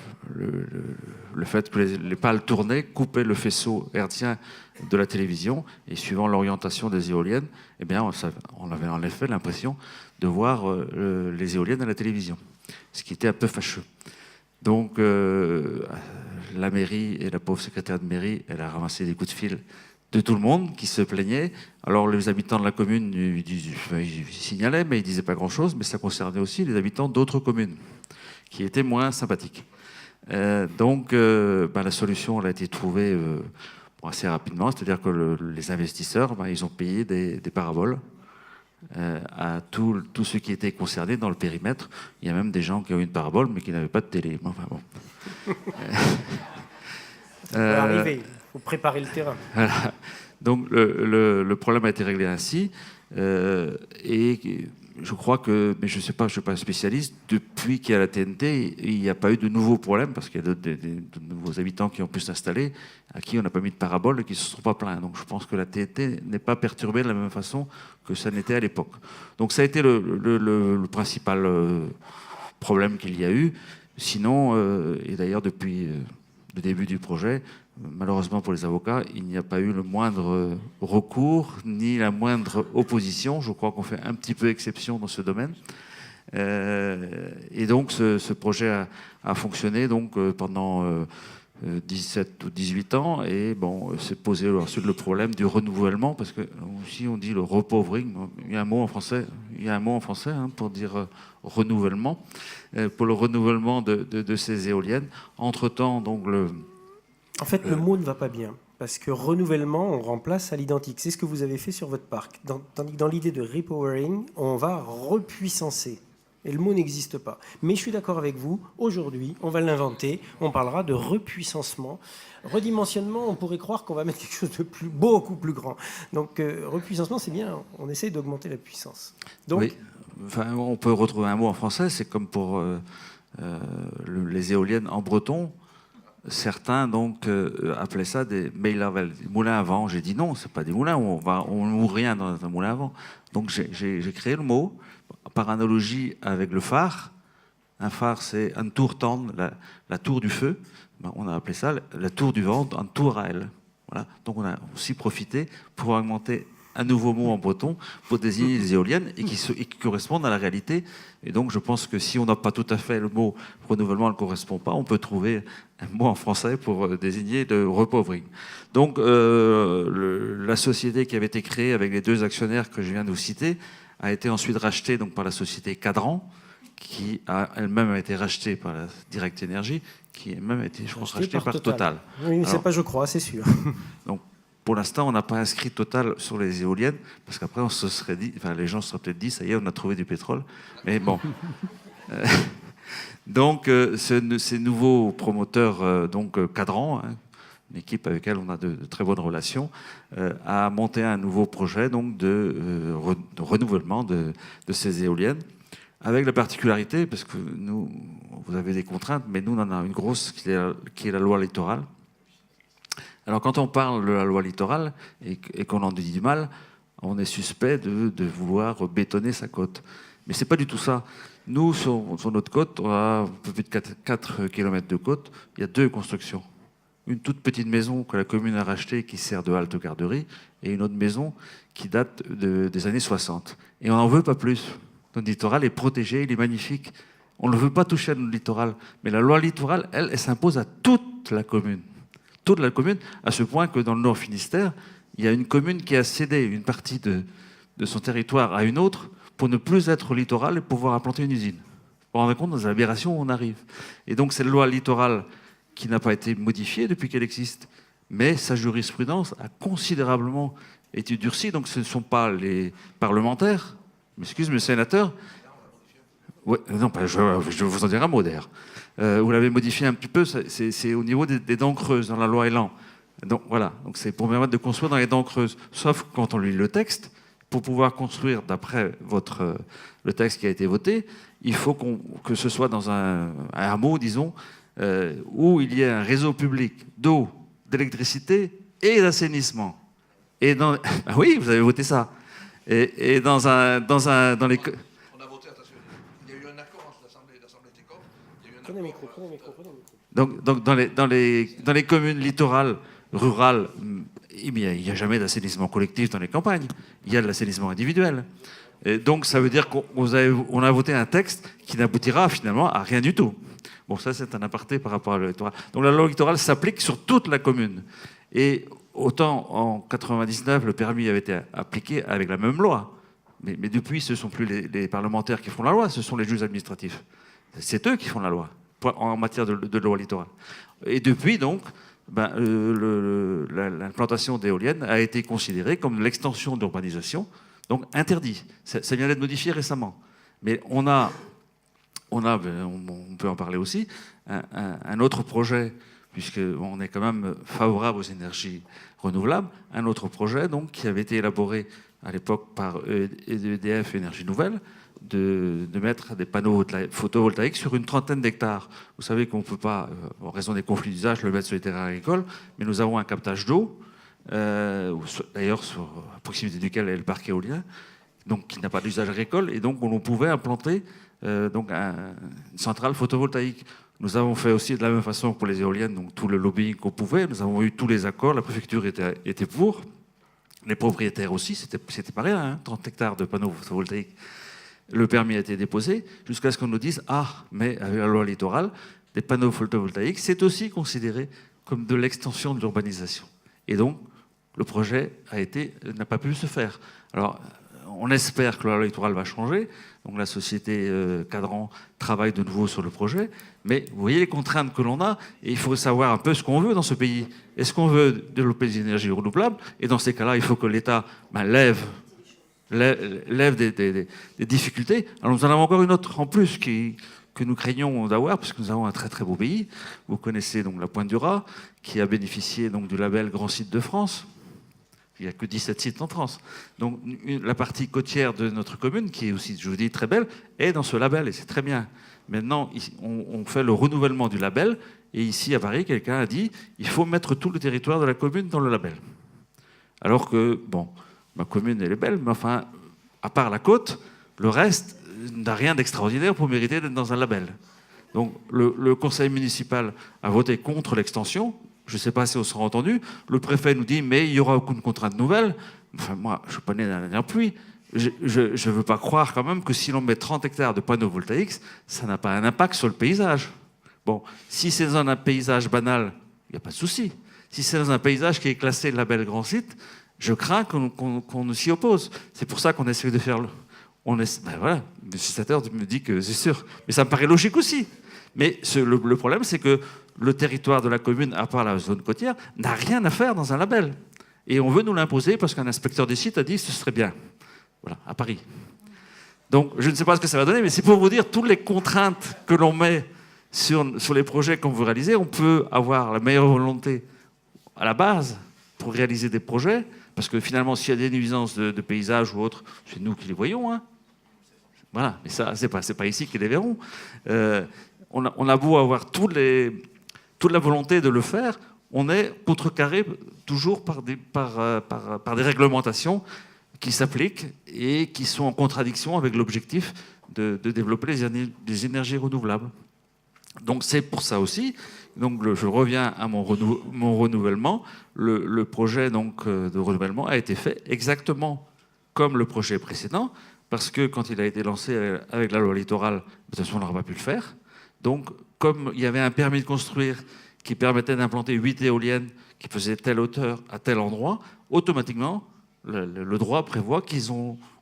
S5: fait que les pales tournaient coupait le faisceau hertzien de la télévision, et suivant l'orientation des éoliennes, eh bien on avait en effet l'impression de voir les éoliennes à la télévision, ce qui était un peu fâcheux. Donc la mairie et la pauvre secrétaire de mairie, elle a ramassé des coups de fil de tout le monde qui se plaignait. Alors les habitants de la commune, ils signalaient, mais ils disaient pas grand-chose, mais ça concernait aussi les habitants d'autres communes qui étaient moins sympathiques. Donc la solution elle a été trouvée assez rapidement, c'est-à-dire que les investisseurs, ils ont payé des paraboles à tous ceux qui étaient concernés dans le périmètre. Il y a même des gens qui ont eu une parabole, mais qui n'avaient pas de télé. Enfin bon.
S1: Ça peut arriver. Il faut préparer le terrain.
S5: Voilà. Donc le problème a été réglé ainsi. Et je crois que, mais je ne sais pas, je ne suis pas spécialiste, depuis qu'il y a la TNT, il n'y a pas eu de nouveaux problèmes, parce qu'il y a de nouveaux habitants qui ont pu s'installer, à qui on n'a pas mis de parabole et qui ne se sont pas plaints. Donc je pense que la TNT n'est pas perturbée de la même façon que ça n'était à l'époque. Donc ça a été le principal problème qu'il y a eu. Sinon, et d'ailleurs depuis le début du projet, malheureusement pour les avocats, il n'y a pas eu le moindre recours, ni la moindre opposition. Je crois qu'on fait un petit peu exception dans ce domaine. Et donc ce projet a fonctionné donc, pendant 17 ou 18 ans. Et bon, s'est posé ensuite le problème du renouvellement, parce que aussi on dit le repowering. Il y a un mot en français, pour dire renouvellement. Pour le renouvellement de ces éoliennes. Entre-temps, donc
S1: En fait, le mot ne va pas bien, parce que renouvellement, on remplace à l'identique. C'est ce que vous avez fait sur votre parc. Tandis que dans l'idée de repowering, on va repuissancer. Et le mot n'existe pas. Mais je suis d'accord avec vous, aujourd'hui, on va l'inventer, on parlera de repuissancement. Redimensionnement, on pourrait croire qu'on va mettre quelque chose de beaucoup plus grand. Donc, repuissancement, c'est bien, on essaye d'augmenter la puissance. Donc,
S5: oui. Enfin, on peut retrouver un mot en français, c'est comme pour les éoliennes en breton. Certains donc appelaient ça des moulins à vent. J'ai dit non, c'est pas des moulins, on ne mout rien dans un moulin à vent. Donc j'ai créé le mot par analogie avec le phare. Un phare, c'est un tour tendre, la tour du feu. On a appelé ça la tour du vent, un tour à elle. Voilà. Donc on a aussi profité pour augmenter un nouveau mot en breton pour désigner les éoliennes et qui correspondent à la réalité. Et donc je pense que si on n'a pas tout à fait le mot renouvellement ne correspond pas, on peut trouver un mot en français pour désigner le repowering. Donc la société qui avait été créée avec les deux actionnaires que je viens de vous citer a été ensuite rachetée donc, par la société Cadran, qui a elle-même été rachetée par la Direct Énergie, qui elle-même a été, je pense, rachetée par Total.
S1: Oui, mais c'est pas je crois, c'est sûr.
S5: Donc, pour l'instant, on n'a pas inscrit Total sur les éoliennes, parce qu'après, on se serait dit, enfin, les gens se seraient peut-être dit, ça y est, on a trouvé du pétrole. Mais bon. Donc, ces nouveaux promoteurs, Cadran, une équipe avec laquelle on a de très bonnes relations, a monté un nouveau projet donc, de renouvellement de ces éoliennes, avec la particularité, parce que nous, vous avez des contraintes, mais nous, on en a une grosse qui est la loi littorale. Alors, quand on parle de la loi littorale et qu'on en dit du mal, on est suspect de vouloir bétonner sa côte. Mais c'est pas du tout ça. Nous, sur notre côte, on a un peu plus de 4 km de côte. Il y a 2 constructions. une toute petite maison que la commune a rachetée qui sert de halte garderie et une autre maison qui date des années 60. Et on n'en veut pas plus. Notre littoral est protégé, il est magnifique. On ne veut pas toucher à notre littoral. Mais la loi littorale, elle s'impose à toute la commune. Toute la commune, à ce point que dans le Nord Finistère, il y a une commune qui a cédé une partie de son territoire à une autre pour ne plus être littoral et pouvoir implanter une usine. Vous vous rendez compte, dans l'aberration où on arrive. Et donc cette loi littorale qui n'a pas été modifiée depuis qu'elle existe, mais sa jurisprudence a considérablement été durcie. Donc ce ne sont pas les parlementaires, m'excuse, mes sénateurs. Ouais, non, je vous en dirai un mot d'ailleurs. Vous l'avez modifié un petit peu, c'est au niveau des dents creuses dans la loi Elan. Donc voilà, donc c'est pour permettre de construire dans les dents creuses. Sauf quand on lit le texte, pour pouvoir construire d'après le texte qui a été voté, il faut que ce soit dans un hameau, disons, où il y ait un réseau public d'eau, d'électricité et d'assainissement. Et dans... Ah oui, vous avez voté ça. Et dans les...
S4: On a voté, attention, il y a eu un accord entre l'Assemblée et Técor.
S1: Prenez le micro.
S5: Donc dans les communes littorales, rurales, il n'y a jamais d'assainissement collectif dans les campagnes. Il y a de l'assainissement individuel. Et donc ça veut dire qu'on a voté un texte qui n'aboutira finalement à rien du tout. Bon, ça c'est un aparté par rapport à la littoral. Donc la loi littorale s'applique sur toute la commune. Et autant en 99, le permis avait été appliqué avec la même loi. Mais depuis, ce ne sont plus les parlementaires qui font la loi, ce sont les juges administratifs. C'est eux qui font la loi en matière de loi littorale. Et depuis, donc, l'implantation d'éoliennes a été considérée comme l'extension d'urbanisation, donc interdit. Ça vient d'être modifié récemment. Mais on peut en parler aussi, un autre projet, puisqu'on est quand même favorable aux énergies renouvelables, un autre projet donc, qui avait été élaboré à l'époque par EDF Énergie Nouvelle, de mettre des panneaux photovoltaïques sur une trentaine d'hectares. Vous savez qu'on ne peut pas, en raison des conflits d'usage, le mettre sur les terrains agricoles, mais nous avons un captage d'eau, d'ailleurs à proximité duquel est le parc éolien, donc qui n'a pas d'usage agricole, et donc on pouvait implanter une centrale photovoltaïque. Nous avons fait aussi de la même façon pour les éoliennes, donc tout le lobbying qu'on pouvait. Nous avons eu tous les accords, la préfecture était pour, les propriétaires aussi, c'était pas rien, 30 hectares de panneaux photovoltaïques. Le permis a été déposé jusqu'à ce qu'on nous dise « Ah, mais avec la loi littorale, des panneaux photovoltaïques, c'est aussi considéré comme de l'extension de l'urbanisation. » Et donc, le projet n'a pas pu se faire. Alors, on espère que la loi littorale va changer. Donc la société Cadran travaille de nouveau sur le projet. Mais vous voyez les contraintes que l'on a, et il faut savoir un peu ce qu'on veut dans ce pays. Est-ce qu'on veut développer des énergies renouvelables? Et dans ces cas-là, il faut que l'État lève des difficultés. Alors nous en avons encore une autre en plus que nous craignons d'avoir, parce que nous avons un très très beau pays. Vous connaissez donc la Pointe du Raz, qui a bénéficié donc du label Grand Site de France. Il n'y a que 17 sites en France. Donc la partie côtière de notre commune, qui est aussi, je vous dis, très belle, est dans ce label, et c'est très bien. Maintenant, on fait le renouvellement du label, et ici à Paris, quelqu'un a dit il faut mettre tout le territoire de la commune dans le label. Alors que, bon, ma commune, elle est belle, mais enfin, à part la côte, le reste n'a rien d'extraordinaire pour mériter d'être dans un label. Donc le conseil municipal a voté contre l'extension. Je ne sais pas si on sera entendu. Le préfet nous dit mais il n'y aura aucune contrainte nouvelle. Enfin, moi, je ne suis pas né dans la dernière pluie. Je ne veux pas croire quand même que si l'on met 30 hectares de panneaux voltaïques, ça n'a pas un impact sur le paysage. Bon, si c'est dans un paysage banal, il n'y a pas de souci. Si c'est dans un paysage qui est classé label grand site, je crains qu'on ne s'y oppose. C'est pour ça qu'on essaie de faire voilà, le législateur me dit que c'est sûr. Mais ça me paraît logique aussi. Mais le problème, c'est que le territoire de la commune, à part la zone côtière, n'a rien à faire dans un label. Et on veut nous l'imposer parce qu'un inspecteur des sites a dit que ce serait bien. Voilà, à Paris. Donc, je ne sais pas ce que ça va donner, mais c'est pour vous dire toutes les contraintes que l'on met sur les projets qu'on veut réaliser. On peut avoir la meilleure volonté à la base pour réaliser des projets, parce que finalement, s'il y a des nuisances de paysage ou autres, c'est nous qui les voyons. Voilà, mais ça, c'est pas ici qu'ils les verront. On a beau avoir toute la volonté de le faire, on est contrecarré toujours par des réglementations qui s'appliquent et qui sont en contradiction avec l'objectif de développer les énergies renouvelables. Donc c'est pour ça aussi Donc je reviens à mon renouvellement. Le projet donc, de renouvellement a été fait exactement comme le projet précédent, parce que quand il a été lancé avec la loi littorale, de toute façon on n'aura pas pu le faire. Donc comme il y avait un permis de construire qui permettait d'implanter 8 éoliennes qui faisaient telle hauteur à tel endroit, automatiquement le droit prévoit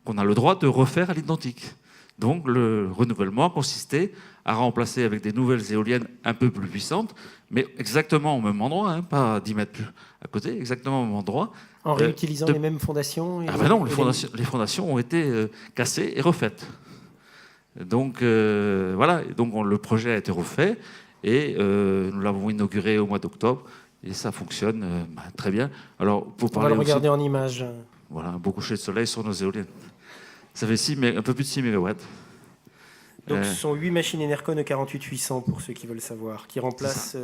S5: qu'on a le droit de refaire à l'identique. Donc le renouvellement consistait à remplacer avec des nouvelles éoliennes un peu plus puissantes, mais exactement au même endroit, hein, pas 10 mètres plus à côté, exactement au même endroit.
S1: En réutilisant les mêmes fondations
S5: Ah ben non, les fondations ont été cassées et refaites. Donc voilà, donc le projet a été refait et nous l'avons inauguré au mois d'octobre et ça fonctionne très bien. Alors pour
S1: On va
S5: parler
S1: le regarder
S5: aussi,
S1: en image.
S5: voilà, un beau coucher de soleil sur nos éoliennes. Ça fait un peu plus de 6 MW.
S1: Donc ce sont 8 machines Enercon E48-800 pour ceux qui veulent savoir, qui remplacent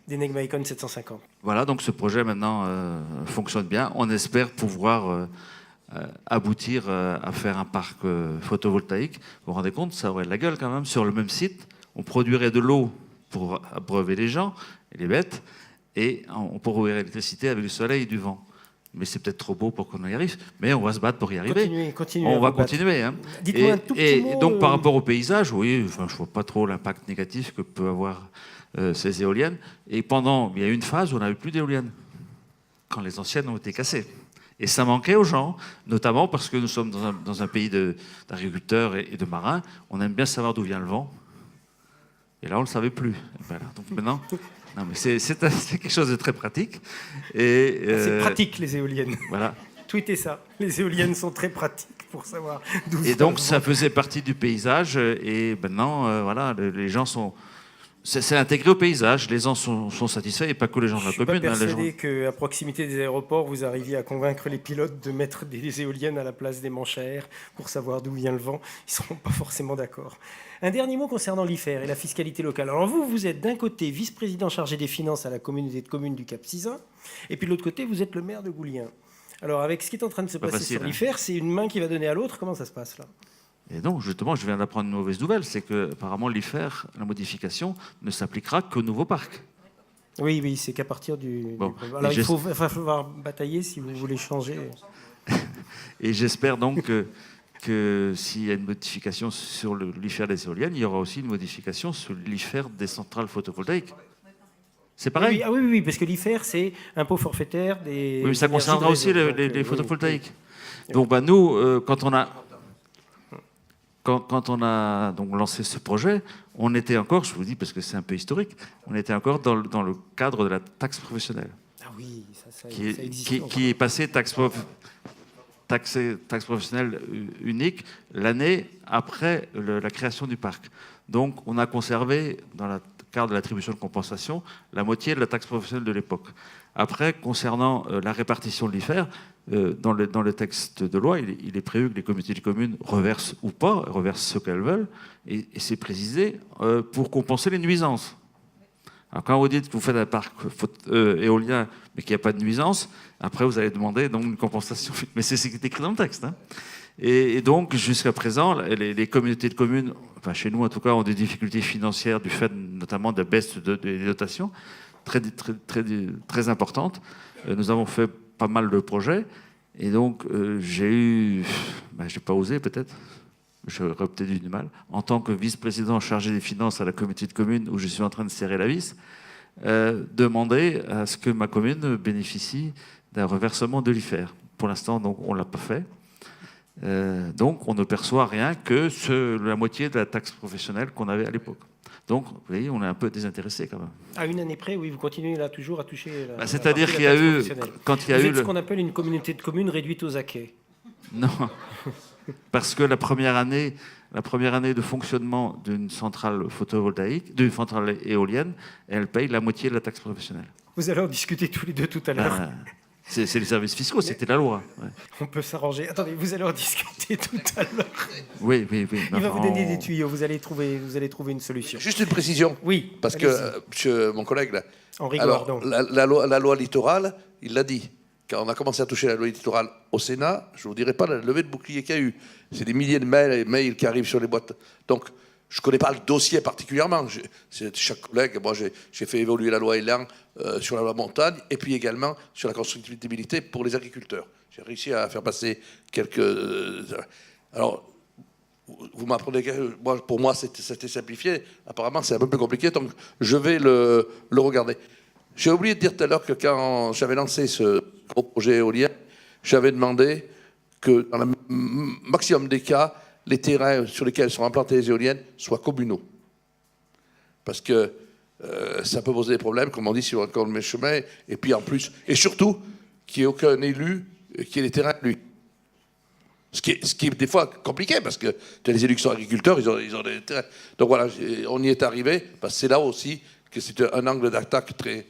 S1: des Negmaicon 750.
S5: Voilà, donc ce projet maintenant fonctionne bien. On espère pouvoir aboutir à faire un parc photovoltaïque. Vous vous rendez compte, ça aurait de la gueule quand même. Sur le même site, on produirait de l'eau pour abreuver les gens et les bêtes, et on produirait l'électricité avec du soleil et du vent. Mais c'est peut-être trop beau pour qu'on y arrive, mais on va se battre pour y arriver.
S1: Continuez
S5: on va continuer. Hein.
S1: Dites-moi un tout petit mot.
S5: Et donc par rapport au paysage, oui, enfin, je ne vois pas trop l'impact négatif que peut avoir ces éoliennes. Et il y a eu une phase où on n'avait plus d'éoliennes, quand les anciennes ont été cassées. Et ça manquait aux gens, notamment parce que nous sommes dans un pays d'agriculteurs et de marins. On aime bien savoir d'où vient le vent. Et là, on ne le savait plus. Voilà. Donc maintenant, non, mais c'est quelque chose de très pratique.
S1: C'est pratique, les éoliennes.
S5: Voilà.
S1: Tweetez ça. Les éoliennes sont très pratiques pour savoir d'où vient le vent.
S5: Et donc, ça faisait partie du paysage. Et maintenant, voilà, les gens sont... C'est intégré au paysage, les gens sont satisfaits, et pas que les gens de la commune.
S1: Je suis pas persuadé qu'à proximité des aéroports, vous arriviez à convaincre les pilotes de mettre des éoliennes à la place des manches pour savoir d'où vient le vent. Ils ne seront pas forcément d'accord. Un dernier mot concernant l'IFER et la fiscalité locale. Alors vous êtes d'un côté vice-président chargé des finances à la communauté de communes du Cap-Sizun, et puis de l'autre côté, vous êtes le maire de Goulien. Alors avec ce qui est en train de se passer sur l'IFER, c'est une main qui va donner à l'autre. Comment ça se passe là ?
S5: Et donc, justement, je viens d'apprendre une mauvaise nouvelle, c'est que apparemment l'IFER, la modification, ne s'appliquera qu'au nouveau parc.
S1: Oui, c'est qu'à partir du... Alors il va falloir batailler si vous voulez changer.
S5: Et j'espère donc que s'il y a une modification sur l'IFER des éoliennes, il y aura aussi une modification sur l'IFER des centrales photovoltaïques. C'est pareil ?
S1: Oui, parce que l'IFER, c'est impôt forfaitaire des...
S5: Oui, mais ça concernera aussi les photovoltaïques. Donc nous, quand on a donc lancé ce projet, on était encore, je vous dis parce que c'est un peu historique, on était encore dans le cadre de la taxe professionnelle.
S1: Ah oui, ça
S5: qui est passé taxe professionnelle unique l'année après la création du parc. Donc on a conservé, dans le cadre de l'attribution de compensation, la moitié de la taxe professionnelle de l'époque. Après, concernant la répartition de l'IFER, dans le texte de loi, il est prévu que les communautés de communes reversent ou pas, reversent ce qu'elles veulent, et c'est précisé pour compenser les nuisances. Alors quand vous dites que vous faites un parc éolien, mais qu'il n'y a pas de nuisance, après vous allez demander donc une compensation. Mais c'est ce qui est écrit dans le texte. Hein. Et donc jusqu'à présent, les communautés de communes, enfin chez nous en tout cas, ont des difficultés financières du fait notamment de la baisse des dotations très importantes. Nous avons fait pas mal de projets, et donc j'ai pas osé peut-être, j'aurais peut-être eu du mal, en tant que vice-président chargé des finances à la communauté de communes où je suis en train de serrer la vis, demander à ce que ma commune bénéficie d'un reversement de l'IFER. Pour l'instant, donc, on ne l'a pas fait. Donc on ne perçoit rien que la moitié de la taxe professionnelle qu'on avait à l'époque. Donc, vous voyez, on est un peu désintéressé quand même.
S1: À une année près, oui, vous continuez là toujours à toucher la
S5: c'est-à-dire qu'il y a eu... Quand il y a
S1: vous
S5: eu
S1: êtes ce qu'on appelle une communauté de communes réduite aux acquets.
S5: Non, parce que la première année de fonctionnement d'une centrale photovoltaïque, d'une centrale éolienne, elle paye la moitié de la taxe professionnelle.
S1: Vous allez en discuter tous les deux tout à l'heure.
S5: C'est les services fiscaux, c'était la loi. Ouais.
S1: On peut s'arranger. Attendez, vous allez en discuter tout à l'heure.
S5: Oui.
S1: Il va vous donner des tuyaux, vous allez trouver une solution.
S3: Juste une précision.
S1: Oui.
S3: Parce que mon collègue, là,
S1: Henri
S3: alors,
S1: Gordon.
S3: la loi littorale, il l'a dit. Quand on a commencé à toucher la loi littorale au Sénat, je ne vous dirai pas la levée de bouclier qu'il y a eu. C'est des milliers de mails qui arrivent sur les boîtes. Donc, Je ne connais pas le dossier particulièrement. Chaque collègue, moi j'ai fait évoluer la loi Elan sur la loi montagne et puis également sur la constructibilité pour les agriculteurs. J'ai réussi à faire passer quelques... alors, vous m'apprenez que pour moi c'était simplifié. Apparemment c'est un peu plus compliqué, donc je vais le regarder. J'ai oublié de dire tout à l'heure que quand j'avais lancé ce gros projet éolien, j'avais demandé que dans le maximum des cas, les terrains sur lesquels sont implantées les éoliennes soient communaux. Parce que ça peut poser des problèmes, comme on dit, sur le chemin, et puis en plus, et surtout, qu'il n'y ait aucun élu qui ait les terrains lui. Ce qui est des fois compliqué, parce que les élus qui sont agriculteurs, ils ont des terrains. Donc voilà, on y est arrivé, parce que c'est là aussi que c'est un angle d'attaque très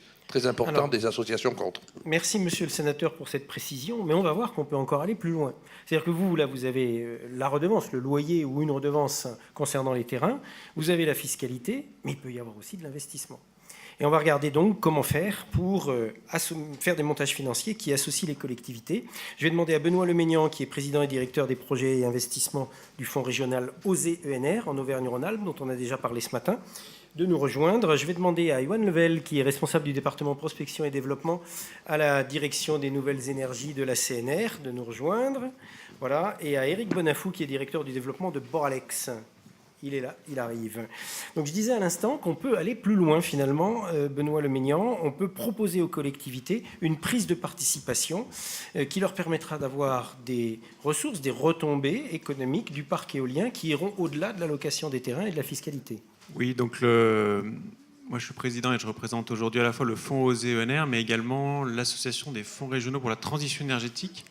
S3: important des associations contre.
S1: Merci, monsieur le sénateur, pour cette précision, mais on va voir qu'on peut encore aller plus loin. C'est-à-dire que vous, là, vous avez la redevance, le loyer ou une redevance concernant les terrains, vous avez la fiscalité, mais il peut y avoir aussi de l'investissement. Et on va regarder donc comment faire pour faire des montages financiers qui associent les collectivités. Je vais demander à Benoît Leménian, qui est président et directeur des projets et investissements du fonds régional OSE-ENR en Auvergne-Rhône-Alpes, dont on a déjà parlé ce matin, de nous rejoindre. Je vais demander à Yoann Level, qui est responsable du département prospection et développement à la direction des nouvelles énergies de la CNR, de nous rejoindre. Voilà. Et à Éric Bonafou, qui est directeur du développement de Boralex. Il est là, il arrive. Donc je disais à l'instant qu'on peut aller plus loin finalement, Benoît Leménian. On peut proposer aux collectivités une prise de participation qui leur permettra d'avoir des ressources, des retombées économiques du parc éolien qui iront au-delà de l'allocation des terrains et de la fiscalité.
S6: Oui, donc moi je suis président et je représente aujourd'hui à la fois le fonds OSE-ENR, mais également l'association des fonds régionaux pour la transition énergétique,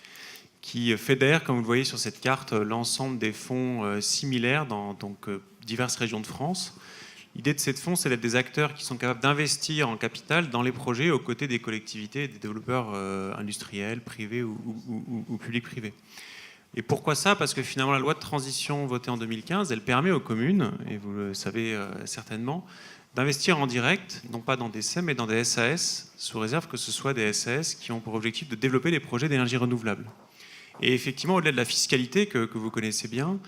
S6: qui fédère, comme vous le voyez sur cette carte, l'ensemble des fonds similaires dans diverses régions de France. L'idée de ces fonds, c'est d'être des acteurs qui sont capables d'investir en capital dans les projets aux côtés des collectivités et des développeurs industriels, privés ou publics-privés. Et pourquoi ça ? Parce que finalement, la loi de transition votée en 2015, elle permet aux communes, et vous le savez certainement, d'investir en direct, non pas dans des SEM, mais dans des SAS, sous réserve que ce soit des SAS qui ont pour objectif de développer des projets d'énergie renouvelable. Et effectivement, au-delà de la fiscalité que vous connaissez bien,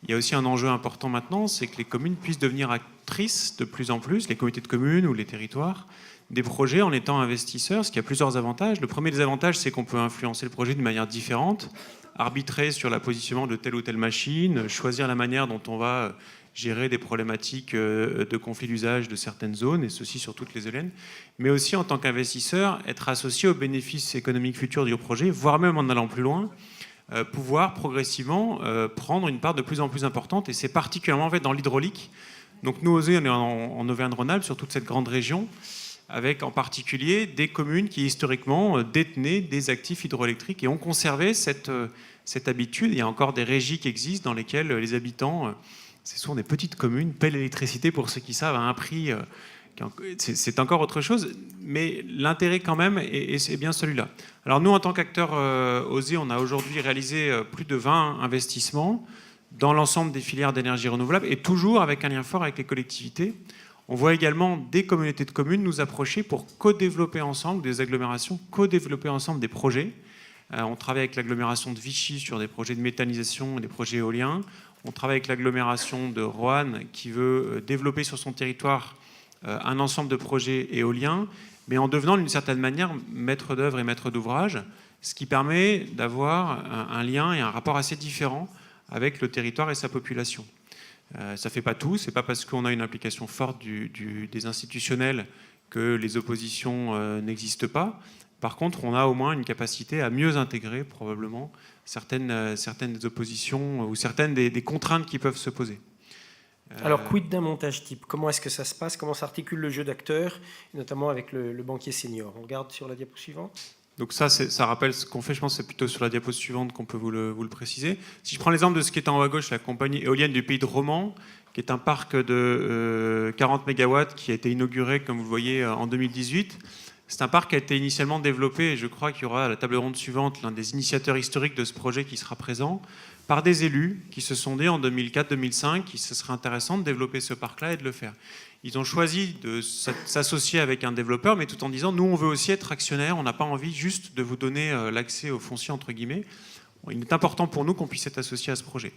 S6: il y a aussi un enjeu important maintenant, c'est que les communes puissent devenir actrices de plus en plus, les comités de communes ou les territoires, des projets en étant investisseurs, ce qui a plusieurs avantages. Le premier des avantages, c'est qu'on peut influencer le projet de manière différente, arbitrer sur le positionnement de telle ou telle machine, choisir la manière dont on va gérer des problématiques de conflit d'usage de certaines zones, et ceci sur toutes les éoliennes, mais aussi en tant qu'investisseur, être associé aux bénéfices économiques futurs du projet, voire même en allant plus loin, pouvoir progressivement prendre une part de plus en plus importante, et c'est particulièrement en fait dans l'hydraulique. Donc nous, OSE, on est en Auvergne-Rhône-Alpes, sur toute cette grande région, avec en particulier des communes qui historiquement détenaient des actifs hydroélectriques et ont conservé cette habitude. Il y a encore des régies qui existent dans lesquelles les habitants, ce sont des petites communes, paient l'électricité, pour ceux qui savent, à un prix... c'est encore autre chose, mais l'intérêt quand même est bien celui-là. Alors nous, en tant qu'acteurs OSE, on a aujourd'hui réalisé plus de 20 investissements dans l'ensemble des filières d'énergie renouvelable, et toujours avec un lien fort avec les collectivités. On voit également des communautés de communes nous approcher pour co-développer ensemble, des agglomérations, co-développer ensemble des projets. On travaille avec l'agglomération de Vichy sur des projets de méthanisation et des projets éoliens. On travaille avec l'agglomération de Roanne qui veut développer sur son territoire un ensemble de projets éoliens, mais en devenant d'une certaine manière maître d'œuvre et maître d'ouvrage, ce qui permet d'avoir un lien et un rapport assez différent avec le territoire et sa population. Ça ne fait pas tout, ce n'est pas parce qu'on a une implication forte des institutionnels que les oppositions n'existent pas. Par contre, on a au moins une capacité à mieux intégrer probablement certaines des oppositions ou certaines des contraintes qui peuvent se poser.
S1: Alors, quid d'un montage type ? Comment est-ce que ça se passe ? Comment s'articule le jeu d'acteurs, notamment avec le banquier senior ? On regarde sur la diapo suivante.
S6: Donc ça rappelle ce qu'on fait, je pense que c'est plutôt sur la diapo suivante qu'on peut vous le préciser. Si je prends l'exemple de ce qui est en haut à gauche, la compagnie éolienne du Pays de Romans, qui est un parc de 40 MW qui a été inauguré, comme vous le voyez, en 2018. C'est un parc qui a été initialement développé, et je crois qu'il y aura à la table ronde suivante l'un des initiateurs historiques de ce projet qui sera présent, par des élus qui se sont dit en 2004-2005 qu'il ce serait intéressant de développer ce parc-là et de le faire. Ils ont choisi de s'associer avec un développeur, mais tout en disant, nous, on veut aussi être actionnaire, on n'a pas envie juste de vous donner l'accès au foncier, entre guillemets. il est important pour nous qu'on puisse être associé à ce projet.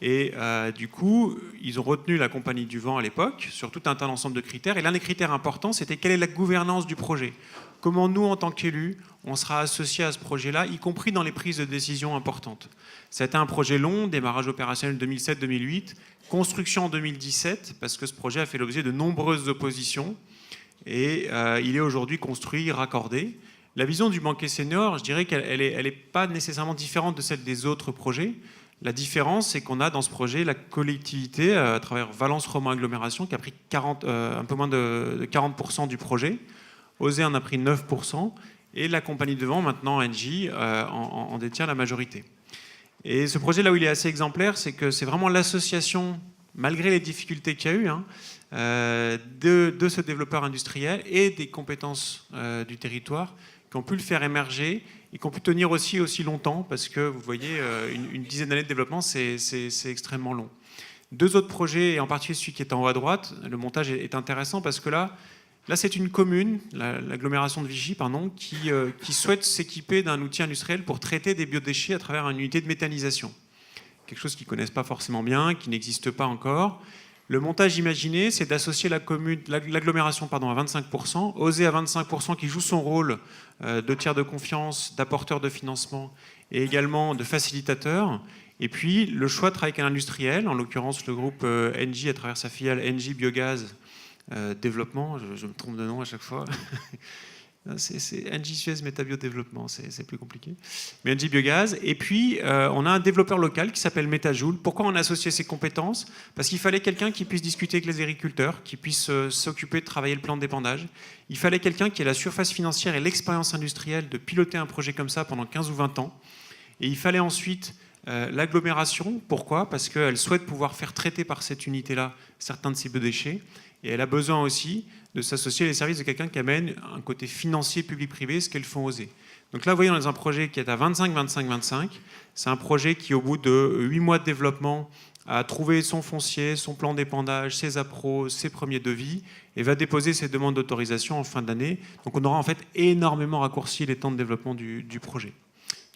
S6: Et du coup, ils ont retenu la Compagnie du Vent à l'époque sur tout un tas d'ensemble de critères. Et l'un des critères importants, c'était quelle est la gouvernance du projet. Comment nous, en tant qu'élus, on sera associés à ce projet-là, y compris dans les prises de décision importantes. C'était un projet long, démarrage opérationnel 2007-2008, construction en 2017, parce que ce projet a fait l'objet de nombreuses oppositions. Et il est aujourd'hui construit, raccordé. La vision du banquet senior, je dirais qu'elle n'est pas nécessairement différente de celle des autres projets. La différence, c'est qu'on a dans ce projet la collectivité, à travers Valence Romain Agglomération, qui a pris un peu moins de 40% du projet. OSE en a pris 9%. Et la Compagnie de Vent, maintenant Engie, en détient la majorité. Et ce projet, là où il est assez exemplaire, c'est que c'est vraiment l'association, malgré les difficultés qu'il y a eu, de ce développeur industriel et des compétences du territoire qui ont pu le faire émerger et qui ont pu tenir aussi longtemps, parce que vous voyez, une dizaine d'années de développement, c'est extrêmement long. Deux autres projets, et en particulier celui qui est en haut à droite, le montage est intéressant parce que là c'est une commune, l'agglomération de Vichy, qui souhaite s'équiper d'un outil industriel pour traiter des biodéchets à travers une unité de méthanisation. Quelque chose qu'ils ne connaissent pas forcément bien, qui n'existe pas encore. Le montage imaginé, c'est d'associer l'agglomération à 25%, OSE à 25%, qui joue son rôle de tiers de confiance, d'apporteur de financement et également de facilitateur. Et puis le choix de travailler avec un industriel, en l'occurrence le groupe Engie à travers sa filiale Engie Biogaz Développement, je me trompe de nom à chaque fois. C'est Engie Suez Métabio Développement, c'est plus compliqué. Mais Engie Biogaz. Et puis, on a un développeur local qui s'appelle Metajoule. Pourquoi on a associé ses compétences? Parce qu'il fallait quelqu'un qui puisse discuter avec les agriculteurs, qui puisse s'occuper de travailler le plan de dépendage. Il fallait quelqu'un qui ait la surface financière et l'expérience industrielle de piloter un projet comme ça pendant 15 ou 20 ans. Et il fallait ensuite l'agglomération. Pourquoi? Parce qu'elle souhaite pouvoir faire traiter par cette unité-là certains de ses biodéchets. Et elle a besoin aussi de s'associer à les services de quelqu'un qui amène un côté financier public-privé, ce qu'elles font oser. Donc là, vous voyez, on est dans un projet qui est à 25-25-25. C'est un projet qui, au bout de 8 mois de développement, a trouvé son foncier, son plan d'épandage, ses appros, ses premiers devis, et va déposer ses demandes d'autorisation en fin d'année. Donc on aura en fait énormément raccourci les temps de développement du projet.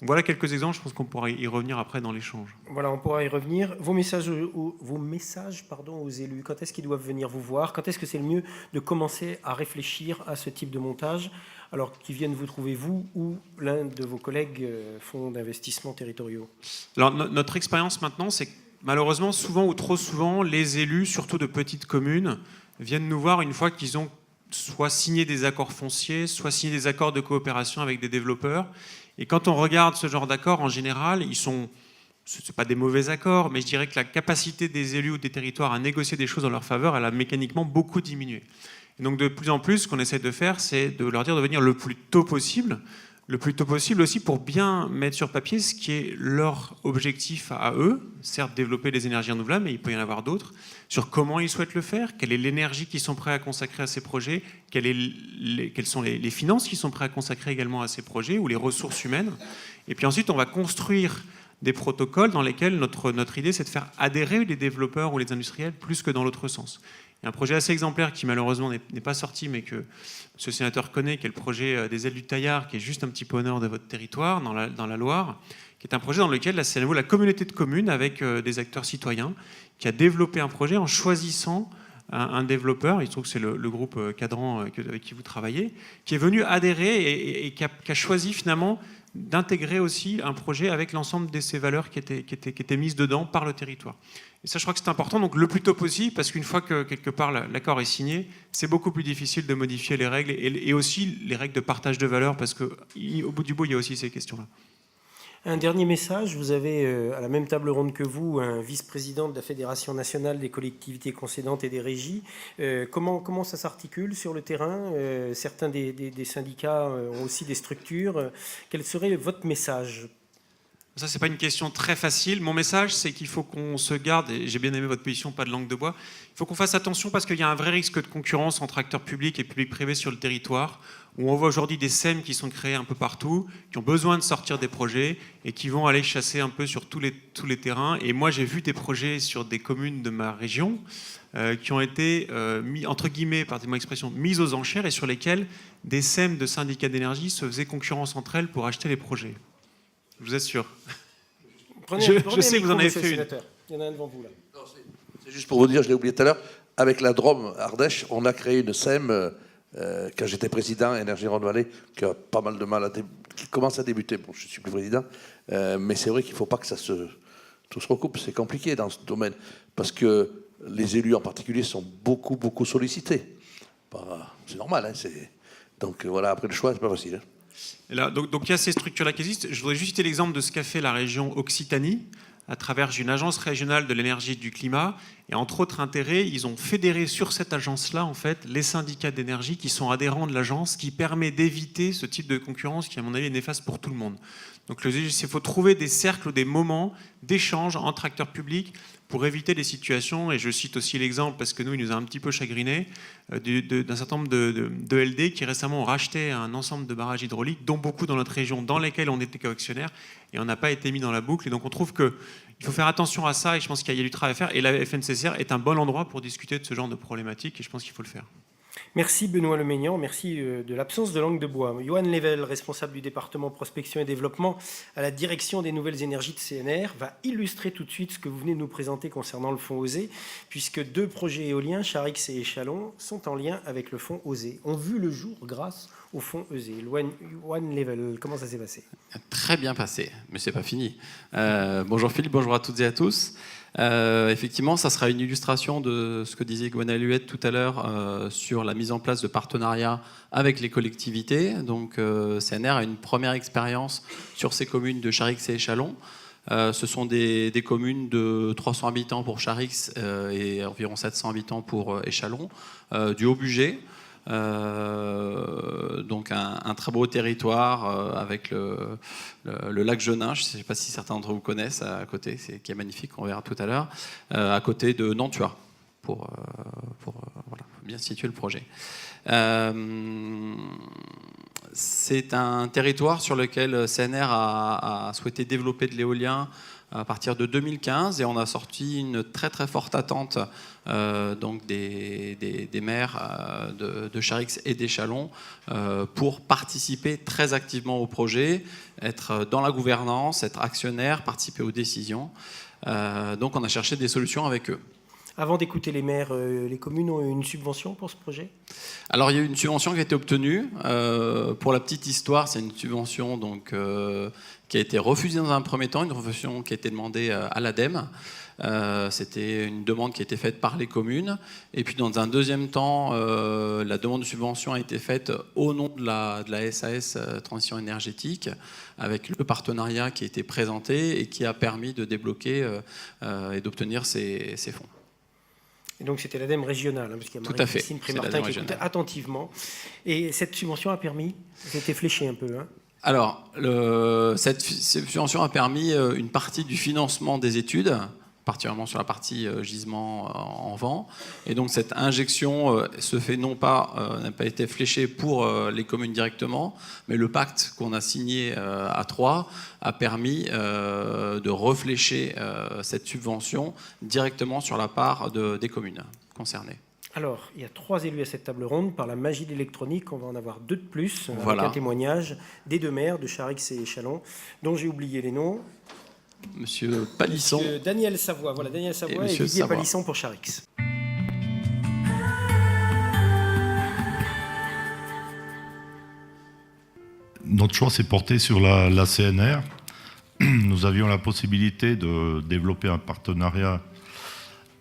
S6: Voilà quelques exemples, je pense qu'on pourra y revenir après dans l'échange.
S1: Voilà, on pourra y revenir. Vos messages aux élus, quand est-ce qu'ils doivent venir vous voir? Quand est-ce que c'est le mieux de commencer à réfléchir à ce type de montage? Alors qu'ils viennent vous trouver, vous ou l'un de vos collègues fonds d'investissement territoriaux?
S6: Alors, notre expérience maintenant, c'est que malheureusement, souvent ou trop souvent, les élus, surtout de petites communes, viennent nous voir une fois qu'ils ont soit signé des accords fonciers, soit signé des accords de coopération avec des développeurs. Et quand on regarde ce genre d'accords, en général, ce ne sont pas des mauvais accords, mais je dirais que la capacité des élus ou des territoires à négocier des choses en leur faveur, elle a mécaniquement beaucoup diminué. Et donc de plus en plus, ce qu'on essaie de faire, c'est de leur dire de venir le plus tôt possible aussi pour bien mettre sur papier ce qui est leur objectif à eux, certes développer les énergies renouvelables, mais il peut y en avoir d'autres, sur comment ils souhaitent le faire, quelle est l'énergie qu'ils sont prêts à consacrer à ces projets, quelles sont les finances qu'ils sont prêts à consacrer également à ces projets, ou les ressources humaines. Et puis ensuite, on va construire des protocoles dans lesquels notre idée, c'est de faire adhérer les développeurs ou les industriels plus que dans l'autre sens. Il y a un projet assez exemplaire qui malheureusement n'est pas sorti, mais que M. le sénateur connaît, qui est le projet des ailes du Taillard, qui est juste un petit peu au nord de votre territoire, dans la Loire, qui est un projet dans lequel c'est à nouveau la communauté de communes, avec des acteurs citoyens, qui a développé un projet en choisissant un développeur, il se trouve que c'est le groupe Cadran avec qui vous travaillez, qui est venu adhérer et qui a choisi finalement d'intégrer aussi un projet avec l'ensemble de ces valeurs qui étaient mises dedans par le territoire. Et ça, je crois que c'est important, donc le plus tôt possible, parce qu'une fois que quelque part l'accord est signé, c'est beaucoup plus difficile de modifier les règles et aussi les règles de partage de valeurs, parce qu'au bout du bout, il y a aussi ces questions-là.
S1: Un dernier message, vous avez à la même table ronde que vous un vice-président de la Fédération nationale des collectivités concédantes et des régies. Comment ça s'articule sur le terrain? Certains des syndicats ont aussi des structures. Quel serait votre message?
S6: Ça, c'est pas une question très facile. Mon message, c'est qu'il faut qu'on se garde, et j'ai bien aimé votre position, pas de langue de bois, il faut qu'on fasse attention parce qu'il y a un vrai risque de concurrence entre acteurs publics et publics-privés sur le territoire, où on voit aujourd'hui des SEM qui sont créés un peu partout, qui ont besoin de sortir des projets et qui vont aller chasser un peu sur tous les terrains. Et moi, j'ai vu des projets sur des communes de ma région qui ont été, entre guillemets, pardonnez-moi l'expression, mis aux enchères et sur lesquels des SEM de syndicats d'énergie se faisaient concurrence entre elles pour acheter les projets. Je vous assure. Je sais que vous en avez fait une.
S1: sénateur. Il y en a un devant vous là.
S3: Non, c'est juste pour vous dire, je l'ai oublié tout à l'heure, avec la Drôme Ardèche, on a créé une SEM quand j'étais président Énergie Rhône-Vallée, qui a pas mal de mal qui commence à débuter. Bon, je suis plus président, mais c'est vrai qu'il ne faut pas que tout se recoupe. C'est compliqué dans ce domaine, parce que les élus en particulier sont beaucoup sollicités. C'est normal, hein, donc voilà, après le choix, c'est pas facile. Hein.
S6: Et là, donc il y a ces structures-là qui existent. Je voudrais juste citer l'exemple de ce qu'a fait la région Occitanie à travers une agence régionale de l'énergie et du climat. Et entre autres intérêts, ils ont fédéré sur cette agence-là, en fait, les syndicats d'énergie qui sont adhérents de l'agence, qui permet d'éviter ce type de concurrence qui, à mon avis, est néfaste pour tout le monde. Donc il faut trouver des cercles ou des moments d'échange entre acteurs publics pour éviter des situations, et je cite aussi l'exemple, parce que nous, il nous a un petit peu chagriné, d'un certain nombre de LD qui récemment ont racheté un ensemble de barrages hydrauliques, dont beaucoup dans notre région, dans lesquels on était coactionnaire, et on n'a pas été mis dans la boucle. Et donc on trouve qu'il faut faire attention à ça, et je pense qu'il y a du travail à faire, et la FNCCR est un bon endroit pour discuter de ce genre de problématiques, et je pense qu'il faut le faire.
S1: Merci Benoît Lemaignan, merci de l'absence de langue de bois. Johan Level, responsable du département prospection et développement à la direction des nouvelles énergies de CNR, va illustrer tout de suite ce que vous venez de nous présenter concernant le fonds OSE, puisque 2 projets éoliens, Charix et Échalon, sont en lien avec le fonds OSE, ont vu le jour grâce au fonds OSE. Johan Level, comment ça s'est passé ?
S7: Très bien passé, mais c'est pas fini. Bonjour Philippe, bonjour à toutes et à tous. Effectivement, ça sera une illustration de ce que disait Gwenaëlle Huette tout à l'heure sur la mise en place de partenariats avec les collectivités. Donc, CNR a une première expérience sur ces communes de Charix et Échalon. Ce sont des communes de 300 habitants pour Charix et environ 700 habitants pour Échalon, du haut budget. Donc un très beau territoire avec le lac Genin, je ne sais pas si certains d'entre vous connaissent, à côté, qui est magnifique, on verra tout à l'heure, à côté de Nantua, pour voilà, bien situer le projet. C'est un territoire sur lequel CNR a souhaité développer de l'éolien à partir de 2015, et on a sorti une très très forte attente donc des maires de Charix et d'Échalon pour participer très activement au projet, être dans la gouvernance, être actionnaire, participer aux décisions. Donc on a cherché des solutions avec eux.
S1: Avant d'écouter les maires, les communes ont eu une subvention pour ce projet ?
S7: Alors il y a eu une subvention qui a été obtenue. Pour la petite histoire, c'est une subvention donc, qui a été refusée dans un premier temps, une subvention qui a été demandée à l'ADEME. C'était une demande qui a été faite par les communes. Et puis dans un deuxième temps, la demande de subvention a été faite au nom de la SAS Transition énergétique, avec le partenariat qui a été présenté et qui a permis de débloquer et d'obtenir ces fonds.
S1: Et donc c'était l'ADEME régionale, parce qu'il y a Marie-Christine Prémartin qui écoutait attentivement. Et cette subvention a permis, c'était fléché un peu, hein.
S7: Alors, cette subvention a permis une partie du financement des études, particulièrement sur la partie gisement en vent. Et donc cette injection se fait n'a pas été fléchée pour les communes directement, mais le pacte qu'on a signé à 3 a permis de reflécher cette subvention directement sur la part des communes concernées.
S1: Alors, il y a 3 élus à cette table ronde. Par la magie de l'électronique, on va en avoir 2 de plus,
S7: voilà.
S1: Avec un témoignage des 2 maires de Charix et Échalon, dont j'ai oublié les noms.
S7: Monsieur Palisson.
S1: Monsieur Daniel Savoie, voilà, Daniel Savoie et Didier Palisson pour Charix.
S8: Notre choix s'est porté sur la CNR. Nous avions la possibilité de développer un partenariat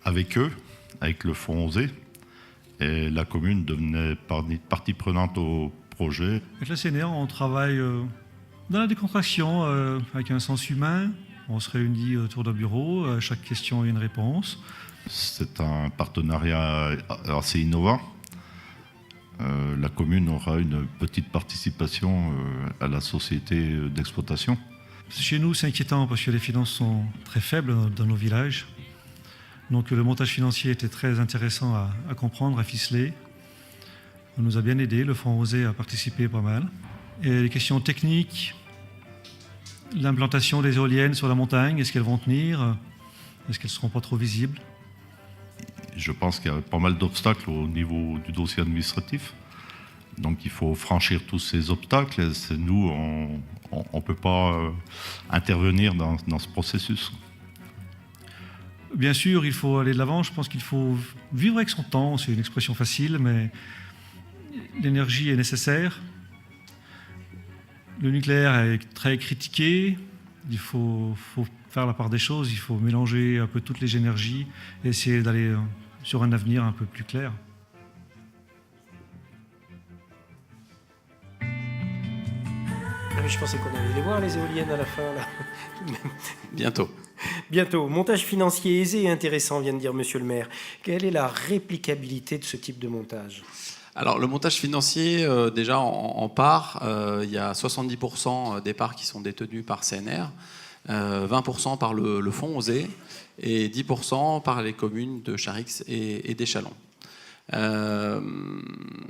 S8: avec eux, avec le fonds OSE, et la commune devenait partie prenante au projet.
S9: Avec la CNR, on travaille dans la décontraction, avec un sens humain. On se réunit autour d'un bureau, à chaque question, il y a une réponse.
S8: C'est un partenariat assez innovant. La commune aura une petite participation à la société d'exploitation.
S9: Chez nous, c'est inquiétant parce que les finances sont très faibles dans nos villages. Donc le montage financier était très intéressant à comprendre, à ficeler. On nous a bien aidés, le fonds OSE a participé pas mal. Et les questions techniques, l'implantation des éoliennes sur la montagne, est-ce qu'elles vont tenir ? Est-ce qu'elles ne seront pas trop visibles ?
S8: Je pense qu'il y a pas mal d'obstacles au niveau du dossier administratif. Donc il faut franchir tous ces obstacles. Nous, on ne peut pas intervenir dans ce processus.
S9: Bien sûr, il faut aller de l'avant. Je pense qu'il faut vivre avec son temps. C'est une expression facile, mais l'énergie est nécessaire. Le nucléaire est très critiqué. Il faut faire la part des choses. Il faut mélanger un peu toutes les énergies et essayer d'aller sur un avenir un peu plus clair.
S1: Je pensais qu'on allait les voir, les éoliennes, à la fin. Là.
S7: Bientôt.
S1: Bientôt. Montage financier aisé et intéressant, vient de dire Monsieur le maire. Quelle est la réplicabilité de ce type de montage ?
S7: Alors, le montage financier, déjà, en part, il y a 70% des parts qui sont détenues par CNR, 20% par le fonds OSE et 10% par les communes de Charix et d'Échallens.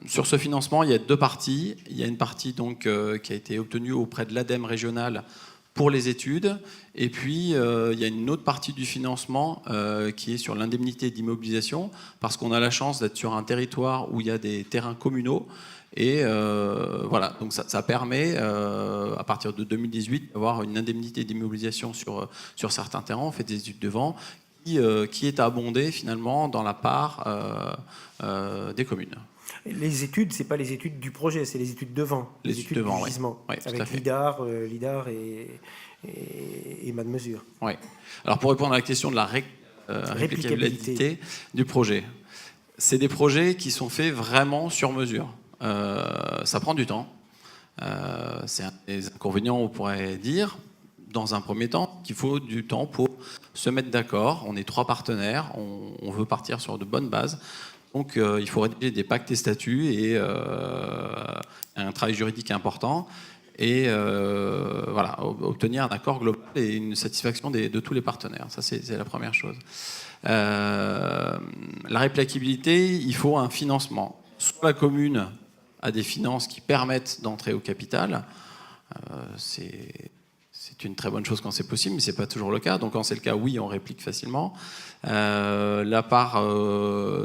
S7: Sur ce financement, il y a deux parties. Il y a une partie donc, qui a été obtenue auprès de l'ADEME régionale pour les études, et puis il y a une autre partie du financement qui est sur l'indemnité d'immobilisation, parce qu'on a la chance d'être sur un territoire où il y a des terrains communaux, et voilà, donc ça permet à partir de 2018 d'avoir une indemnité d'immobilisation sur certains terrains. On fait des études de vent qui est abondée finalement dans la part des communes.
S1: Les études, ce n'est pas les études du projet, c'est les études de vent, les études de vent, du gisement,
S7: oui,
S1: avec LIDAR et Made Mesure.
S7: Oui. Alors pour répondre à la question de la réplicabilité du projet, c'est des projets qui sont faits vraiment sur mesure. Ça prend du temps. C'est un des inconvénients, on pourrait dire, dans un premier temps, qu'il faut du temps pour se mettre d'accord. On est 3 partenaires, on veut partir sur de bonnes bases. Donc il faut rédiger des pactes et statuts et un travail juridique important et voilà, obtenir un accord global et une satisfaction de tous les partenaires. Ça, c'est la première chose. La réplicabilité, il faut un financement. Soit la commune a des finances qui permettent d'entrer au capital, c'est une très bonne chose quand c'est possible, mais ce n'est pas toujours le cas. Donc quand c'est le cas, oui, on réplique facilement. La part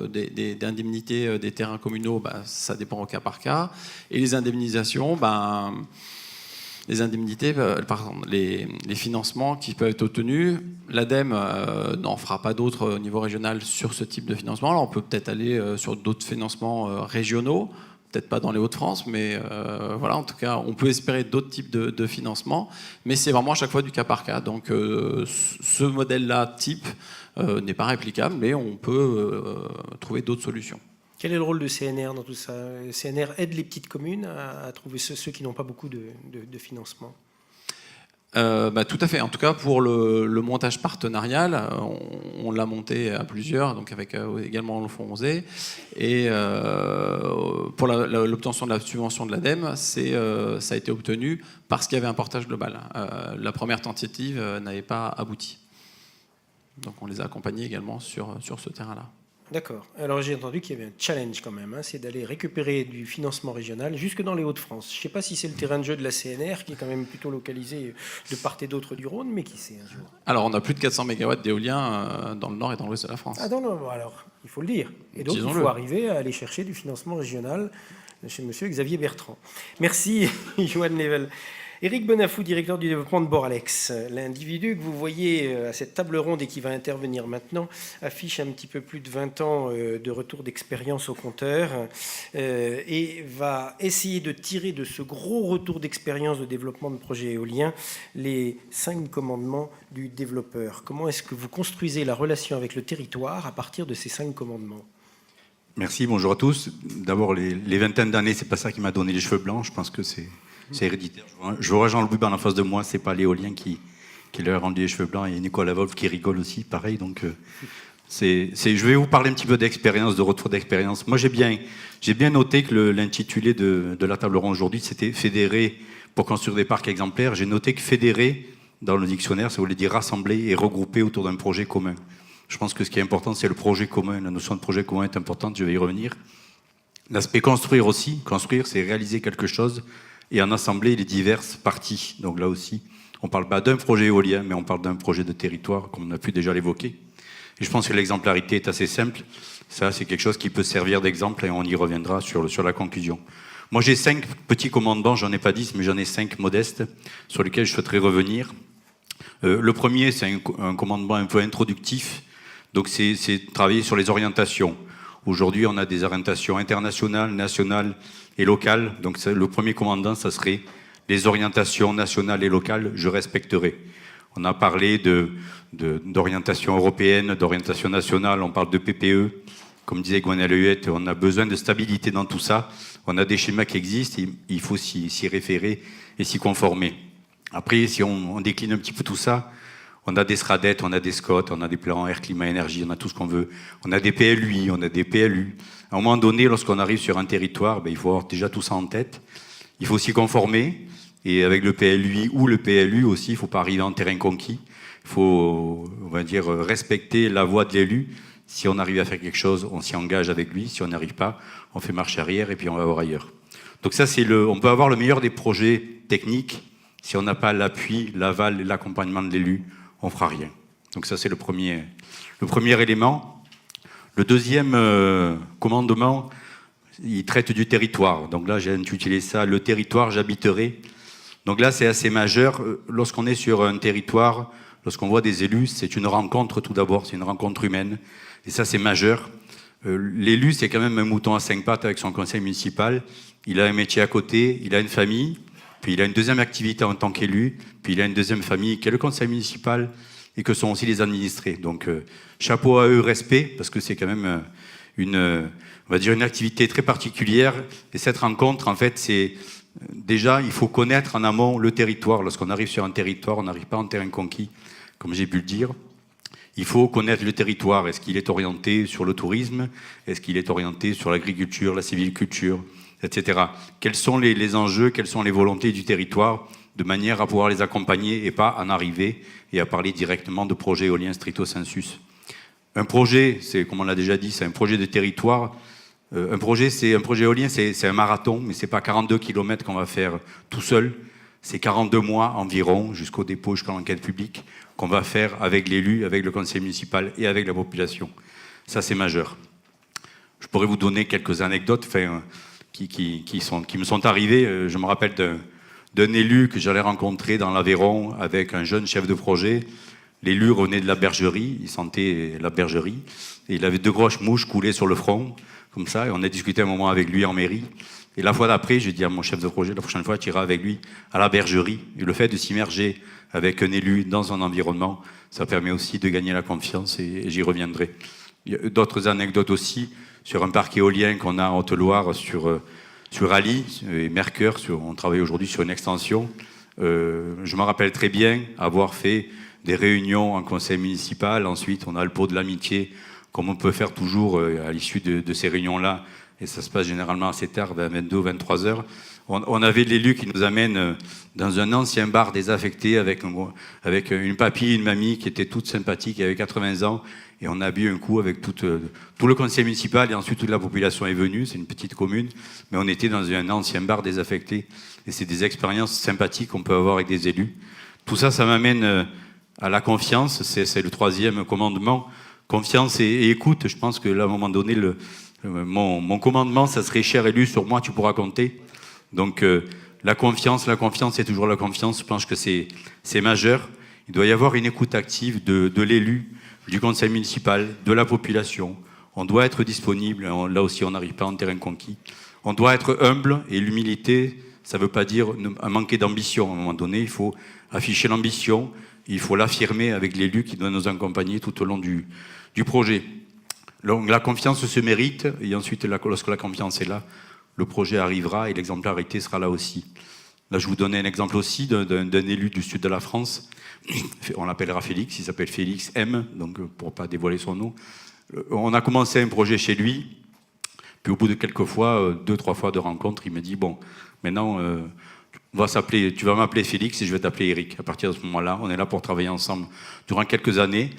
S7: d'indemnité des terrains communaux, ça dépend au cas par cas. Et les indemnisations, les indemnités, les financements qui peuvent être obtenus, l'ADEME n'en fera pas d'autres au niveau régional sur ce type de financement. Alors on peut peut-être aller sur d'autres financements régionaux, peut-être pas dans les Hauts-de-France, mais voilà, en tout cas, on peut espérer d'autres types de financement, mais c'est vraiment à chaque fois du cas par cas. Donc ce modèle-là, type, n'est pas réplicable, mais on peut trouver d'autres solutions.
S1: Quel est le rôle de CNR dans tout ça ? CNR aide les petites communes à trouver ceux qui n'ont pas beaucoup de financement.
S7: Tout à fait. En tout cas, pour le montage partenarial, on l'a monté à plusieurs, donc avec également le fonds OSE. Et pour l'obtention de la subvention de l'ADEME, ça a été obtenu parce qu'il y avait un portage global. La première tentative n'avait pas abouti. Donc on les a accompagnés également sur ce terrain-là.
S1: D'accord. Alors j'ai entendu qu'il y avait un challenge quand même, c'est d'aller récupérer du financement régional jusque dans les Hauts-de-France. Je ne sais pas si c'est le terrain de jeu de la CNR, qui est quand même plutôt localisé de part et d'autre du Rhône, mais qui sait un jour.
S7: Alors on a plus de 400 MW d'éolien dans le nord et dans l'ouest de la France.
S1: Ah non, alors il faut le dire. Et donc il faut arriver à aller chercher du financement régional chez monsieur Xavier Bertrand. Merci Joanne Level. Éric Bonafou, directeur du développement de Boralex. L'individu que vous voyez à cette table ronde et qui va intervenir maintenant affiche un petit peu plus de 20 ans de retour d'expérience au compteur et va essayer de tirer de ce gros retour d'expérience de développement de projets éoliens les 5 commandements du développeur. Comment est-ce que vous construisez la relation avec le territoire à partir de ces 5 commandements ?
S10: Merci, bonjour à tous. D'abord, les vingtaines d'années, c'est pas ça qui m'a donné les cheveux blancs. Je pense que c'est héréditaire. Je vois Jean-Louis en face de moi, c'est pas l'éolien qui leur a rendu les cheveux blancs, et Nicolas Wolf qui rigole aussi, pareil. Donc, je vais vous parler un petit peu d'expérience, de retour d'expérience. Moi, j'ai bien noté que l'intitulé de la table ronde aujourd'hui, c'était fédérer pour construire des parcs exemplaires. J'ai noté que fédérer, dans le dictionnaire, ça voulait dire rassembler et regrouper autour d'un projet commun. Je pense que ce qui est important, c'est le projet commun. La notion de projet commun est importante, je vais y revenir. L'aspect construire aussi. Construire, c'est réaliser quelque chose et en assembler les diverses parties. Donc là aussi, on ne parle pas d'un projet éolien, mais on parle d'un projet de territoire, comme on a pu déjà l'évoquer. Et je pense que l'exemplarité est assez simple. Ça, c'est quelque chose qui peut servir d'exemple et on y reviendra sur la conclusion. Moi, j'ai 5 petits commandements, j'en ai pas 10, mais j'en ai 5 modestes sur lesquels je souhaiterais revenir. Le premier, c'est un commandement un peu introductif. Donc, c'est travailler sur les orientations. Aujourd'hui, on a des orientations internationales, nationales et locales. Donc, le premier commandant, ça serait les orientations nationales et locales, je respecterai. On a parlé d'orientation européenne, d'orientation nationale, on parle de PPE. Comme disait Gwenaëlle Huette, on a besoin de stabilité dans tout ça. On a des schémas qui existent, il faut s'y référer et s'y conformer. Après, si on décline un petit peu tout ça, on a des SRADET, on a des SCOT, on a des plans air, climat, énergie, on a tout ce qu'on veut. On a des PLUI, on a des PLU. À un moment donné, lorsqu'on arrive sur un territoire, il faut avoir déjà tout ça en tête. Il faut s'y conformer. Et avec le PLUI ou le PLU aussi, il ne faut pas arriver en terrain conquis. Il faut, on va dire, respecter la voix de l'élu. Si on arrive à faire quelque chose, on s'y engage avec lui. Si on n'arrive pas, on fait marche arrière et puis on va voir ailleurs. Donc ça, on peut avoir le meilleur des projets techniques. Si on n'a pas l'appui, l'aval et l'accompagnement de l'élu, on ne fera rien. Donc ça, c'est le premier élément. Le deuxième commandement, il traite du territoire. Donc là, j'ai intitulé ça « Le territoire, j'habiterai ». Donc là, c'est assez majeur. Lorsqu'on est sur un territoire, lorsqu'on voit des élus, c'est une rencontre tout d'abord, c'est une rencontre humaine. Et ça, c'est majeur. L'élu, c'est quand même un mouton à 5 pattes avec son conseil municipal. Il a un métier à côté, il a une famille, puis il a une deuxième activité en tant qu'élu, puis il a une deuxième famille qui est le conseil municipal et que sont aussi les administrés. Donc, chapeau à eux, respect, parce que c'est quand même on va dire une activité très particulière. Et cette rencontre, en fait, c'est déjà, il faut connaître en amont le territoire. Lorsqu'on arrive sur un territoire, on n'arrive pas en terrain conquis, comme j'ai pu le dire. Il faut connaître le territoire. Est-ce qu'il est orienté sur le tourisme? Est-ce qu'il est orienté sur l'agriculture, la sylviculture, etc. Quels sont les enjeux, quelles sont les volontés du territoire, de manière à pouvoir les accompagner et pas en arriver et à parler directement de projets éoliens stricto sensus. Un projet, c'est, comme on l'a déjà dit, c'est un projet de territoire. Un projet éolien, c'est un marathon, mais c'est pas 42 km qu'on va faire tout seul. C'est 42 mois environ, jusqu'au dépôt, jusqu'à l'enquête publique, qu'on va faire avec l'élu, avec le conseil municipal et avec la population. Ça, c'est majeur. Je pourrais vous donner quelques anecdotes qui me sont arrivées. Je me rappelle d'un élu que j'allais rencontrer dans l'Aveyron avec un jeune chef de projet. L'élu revenait de la bergerie, il sentait la bergerie, et il avait 2 grosses mouches coulées sur le front, comme ça, et on a discuté un moment avec lui en mairie. Et la fois d'après, j'ai dit à mon chef de projet, la prochaine fois, tu iras avec lui à la bergerie. Et le fait de s'immerger avec un élu dans un environnement, ça permet aussi de gagner la confiance, et j'y reviendrai. Il y a d'autres anecdotes aussi sur un parc éolien qu'on a en Haute-Loire sur Ali et Mercœur. On travaille aujourd'hui sur une extension. Je me rappelle très bien avoir fait des réunions en conseil municipal. Ensuite, on a le pot de l'amitié, comme on peut faire toujours à l'issue de ces réunions-là. Et ça se passe généralement assez tard, vers 22 ou 23 heures. On avait l'élu qui nous amène dans un ancien bar désaffecté avec une papy et une mamie qui étaient toutes sympathiques, qui avaient 80 ans. Et on a bu un coup avec tout le conseil municipal et ensuite toute la population est venue. C'est une petite commune, mais on était dans un ancien bar désaffecté. Et c'est des expériences sympathiques qu'on peut avoir avec des élus. Tout ça, ça m'amène à la confiance. C'est le 3e commandement. Confiance et écoute. Je pense que là, à un moment donné, mon commandement, ça serait « Cher élu, sur moi, tu pourras compter ». Donc, la confiance, c'est toujours la confiance. Je pense que c'est majeur. Il doit y avoir une écoute active de l'élu, du conseil municipal, de la population. On doit être disponible. Là aussi, on n'arrive pas en terrain conquis. On doit être humble. Et l'humilité, ça ne veut pas dire manquer d'ambition. À un moment donné, il faut afficher l'ambition. Il faut l'affirmer avec l'élu qui doit nous accompagner tout au long du projet. Donc, la confiance se mérite. Et ensuite, lorsque la confiance est là, le projet arrivera et l'exemplarité sera là aussi. Là, je vous donne un exemple aussi d'un élu du sud de la France. On l'appellera Félix, il s'appelle Félix M, donc pour ne pas dévoiler son nom. On a commencé un projet chez lui, puis au bout de quelques fois, 2-3 fois de rencontres, il me dit, bon, maintenant, tu vas m'appeler Félix et je vais t'appeler Eric. À partir de ce moment-là, on est là pour travailler ensemble durant quelques années.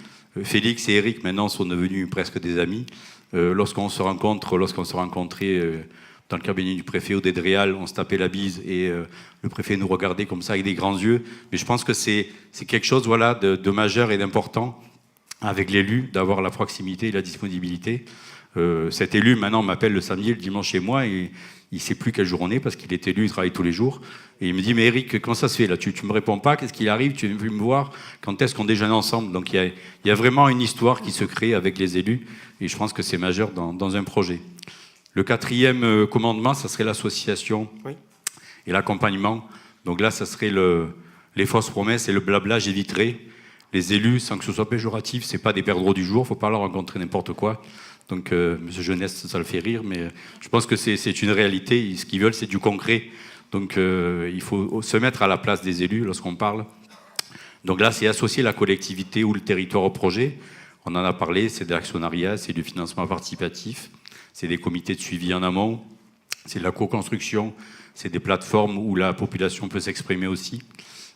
S10: Félix et Eric, maintenant, sont devenus presque des amis. Lorsqu'on se rencontrait dans le cabinet du préfet ou d'Edréal, on se tapait la bise et le préfet nous regardait comme ça avec des grands yeux. Mais je pense que c'est quelque chose de majeur et d'important avec l'élu, d'avoir la proximité et la disponibilité. Cet élu, maintenant, m'appelle le samedi et le dimanche chez moi et il ne sait plus quel jour on est parce qu'il est élu, il travaille tous les jours. Et il me dit, mais Eric, comment ça se fait là? Tu ne me réponds pas, qu'est-ce qu'il arrive? Tu es venu me voir? Quand est-ce qu'on déjeune ensemble? Donc il y a vraiment une histoire qui se crée avec les élus et je pense que c'est majeur dans un projet. Le 4e commandement, ça serait l'association et l'accompagnement. Donc là, ça serait les fausses promesses et le blabla, j'éviterai. Les élus, sans que ce soit péjoratif, c'est pas des perdreaux du jour, il ne faut pas leur rencontrer n'importe quoi. Donc, M. Jeunesse, ça le fait rire, mais je pense que c'est une réalité. Ce qu'ils veulent, c'est du concret. Donc, il faut se mettre à la place des élus lorsqu'on parle. Donc là, c'est associer la collectivité ou le territoire au projet. On en a parlé, c'est de l'actionnariat, c'est du financement participatif, c'est des comités de suivi en amont, c'est de la co-construction, c'est des plateformes où la population peut s'exprimer aussi.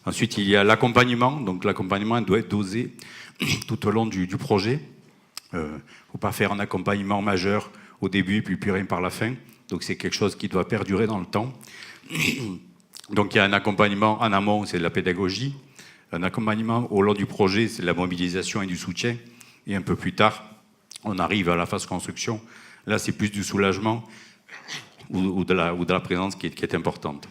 S10: Ensuite, il y a l'accompagnement. Donc, l'accompagnement doit être dosé tout au long du projet. Il ne faut pas faire un accompagnement majeur au début, puis plus rien par la fin. Donc c'est quelque chose qui doit perdurer dans le temps. Donc il y a un accompagnement en amont, c'est de la pédagogie. Un accompagnement au long du projet, c'est de la mobilisation et du soutien. Et un peu plus tard, on arrive à la phase construction. Là, c'est plus du soulagement ou de la présence qui est importante.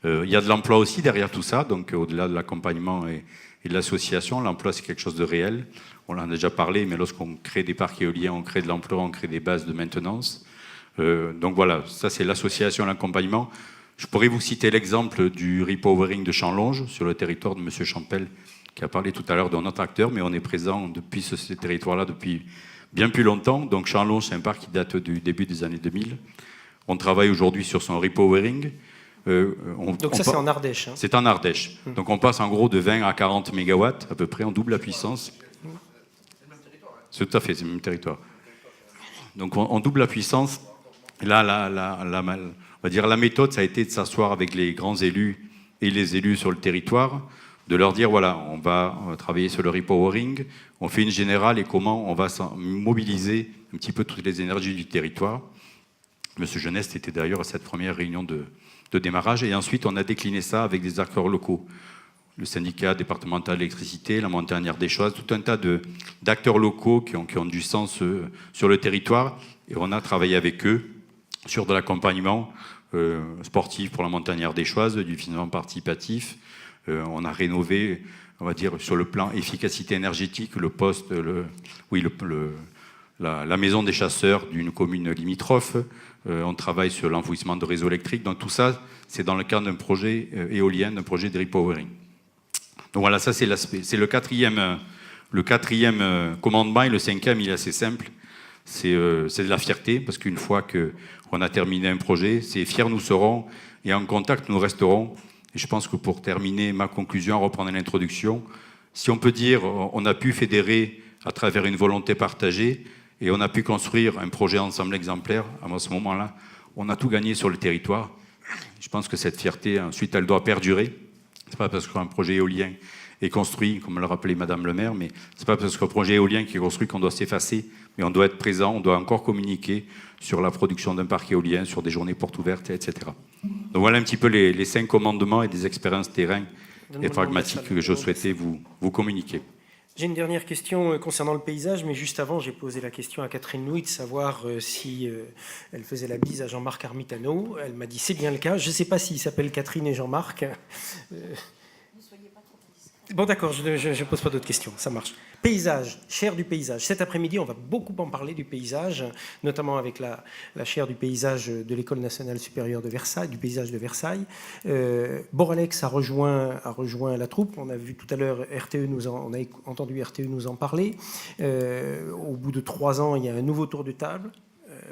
S10: Il y a de l'emploi aussi derrière tout ça. Donc au-delà de l'accompagnement et de l'association, l'emploi, c'est quelque chose de réel. On en a déjà parlé, mais lorsqu'on crée des parcs éoliens, on crée de l'emploi, on crée des bases de maintenance. Donc voilà, ça c'est l'association, l'accompagnement. Je pourrais vous citer l'exemple du repowering de Chanlonge, sur le territoire de M. Champel, qui a parlé tout à l'heure d'un autre acteur, mais on est présent depuis ce territoire-là depuis bien plus longtemps. Donc Chanlonge, c'est un parc qui date du début des années 2000. On travaille aujourd'hui sur son repowering.
S1: Donc ça, c'est en Ardèche. Hein.
S10: C'est en Ardèche. Donc on passe en gros de 20 à 40 mégawatts, à peu près, on double la puissance. C'est tout à fait, c'est le même territoire. Donc on double la puissance. Là, on va dire la méthode, ça a été de s'asseoir avec les grands élus et les élus sur le territoire, de leur dire, voilà, on va travailler sur le repowering, on fait une générale et comment on va mobiliser un petit peu toutes les énergies du territoire. Monsieur Jeunesse était d'ailleurs à cette première réunion de démarrage. Et ensuite, on a décliné ça avec des acteurs locaux. Le syndicat départemental d'électricité, la Montagne ardéchoise, tout un tas d'acteurs locaux qui ont du sens sur le territoire. Et on a travaillé avec eux sur de l'accompagnement sportif pour la Montagne ardéchoise, du financement participatif. On a rénové, on va dire, sur le plan efficacité énergétique, le poste, la maison des chasseurs d'une commune limitrophe. On travaille sur l'enfouissement de réseaux électriques. Donc tout ça, c'est dans le cadre d'un projet éolien, d'un projet de repowering. Donc voilà, ça c'est l'aspect. C'est le quatrième commandement, et le 5e, il est assez simple. C'est de la fierté, parce qu'une fois qu'on a terminé un projet, c'est fiers nous serons, et en contact nous resterons. Et je pense que pour terminer ma conclusion, reprendre l'introduction, si on peut dire on a pu fédérer à travers une volonté partagée, et on a pu construire un projet ensemble exemplaire, à ce moment-là, on a tout gagné sur le territoire. Je pense que cette fierté, ensuite, elle doit perdurer. C'est pas parce qu'un projet éolien est construit, comme le rappelait Madame le maire, mais c'est pas parce qu'un projet éolien qui est construit qu'on doit s'effacer, mais on doit être présent, on doit encore communiquer sur la production d'un parc éolien, sur des journées portes ouvertes, etc. Donc voilà un petit peu les 5 commandements et des expériences terrain et pragmatiques que je souhaitais vous communiquer.
S1: J'ai une dernière question concernant le paysage, mais juste avant, j'ai posé la question à Catherine Louis de savoir si elle faisait la bise à Jean-Marc Armitano. Elle m'a dit c'est bien le cas. Je ne sais pas s'ils s'appellent Catherine et Jean-Marc. Bon, d'accord, je ne pose pas d'autres questions, ça marche. Paysage, chaire du paysage. Cet après-midi, on va beaucoup en parler du paysage, notamment avec la chaire du paysage de l'École nationale supérieure de Versailles, du paysage de Versailles. Boralex a rejoint la troupe. On a vu tout à l'heure, on a entendu RTE nous en parler. Au bout de 3 ans, il y a un nouveau tour de table.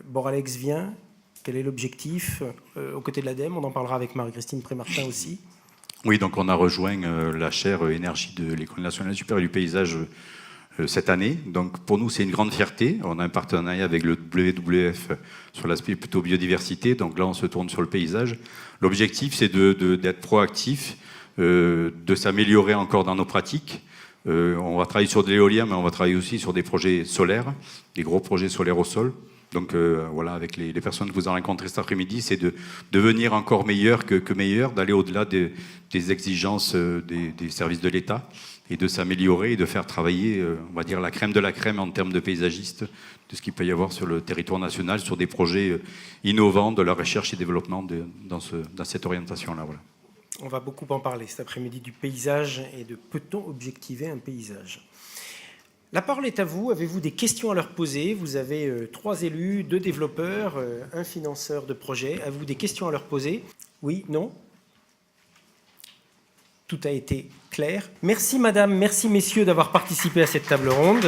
S1: Boralex vient. Quel est l'objectif aux côtés de l'ADEME? On en parlera avec Marie-Christine Prémartin aussi.
S10: Oui, donc on a rejoint la chaire énergie de l'École nationale supérieure du paysage cette année. Donc pour nous, c'est une grande fierté. On a un partenariat avec le WWF sur l'aspect plutôt biodiversité. Donc là, on se tourne sur le paysage. L'objectif, c'est d'être proactif, de s'améliorer encore dans nos pratiques. On va travailler sur de l'éolien, mais on va travailler aussi sur des projets solaires, des gros projets solaires au sol. Donc voilà, avec les personnes que vous avez rencontrées cet après-midi, c'est de devenir encore meilleur que meilleur, d'aller au-delà des exigences des services de l'État et de s'améliorer et de faire travailler, on va dire, la crème de la crème en termes de paysagistes, de ce qu'il peut y avoir sur le territoire national, sur des projets innovants de la recherche et développement dans cette orientation-là. Voilà.
S1: On va beaucoup en parler cet après-midi du paysage et de peut-on objectiver un paysage. La parole est à vous. Avez-vous des questions à leur poser? Vous avez 3 élus, 2 développeurs, un financeur de projet. Avez-vous des questions à leur poser? Oui? Non? Tout a été clair. Merci madame, merci messieurs d'avoir participé à cette table ronde.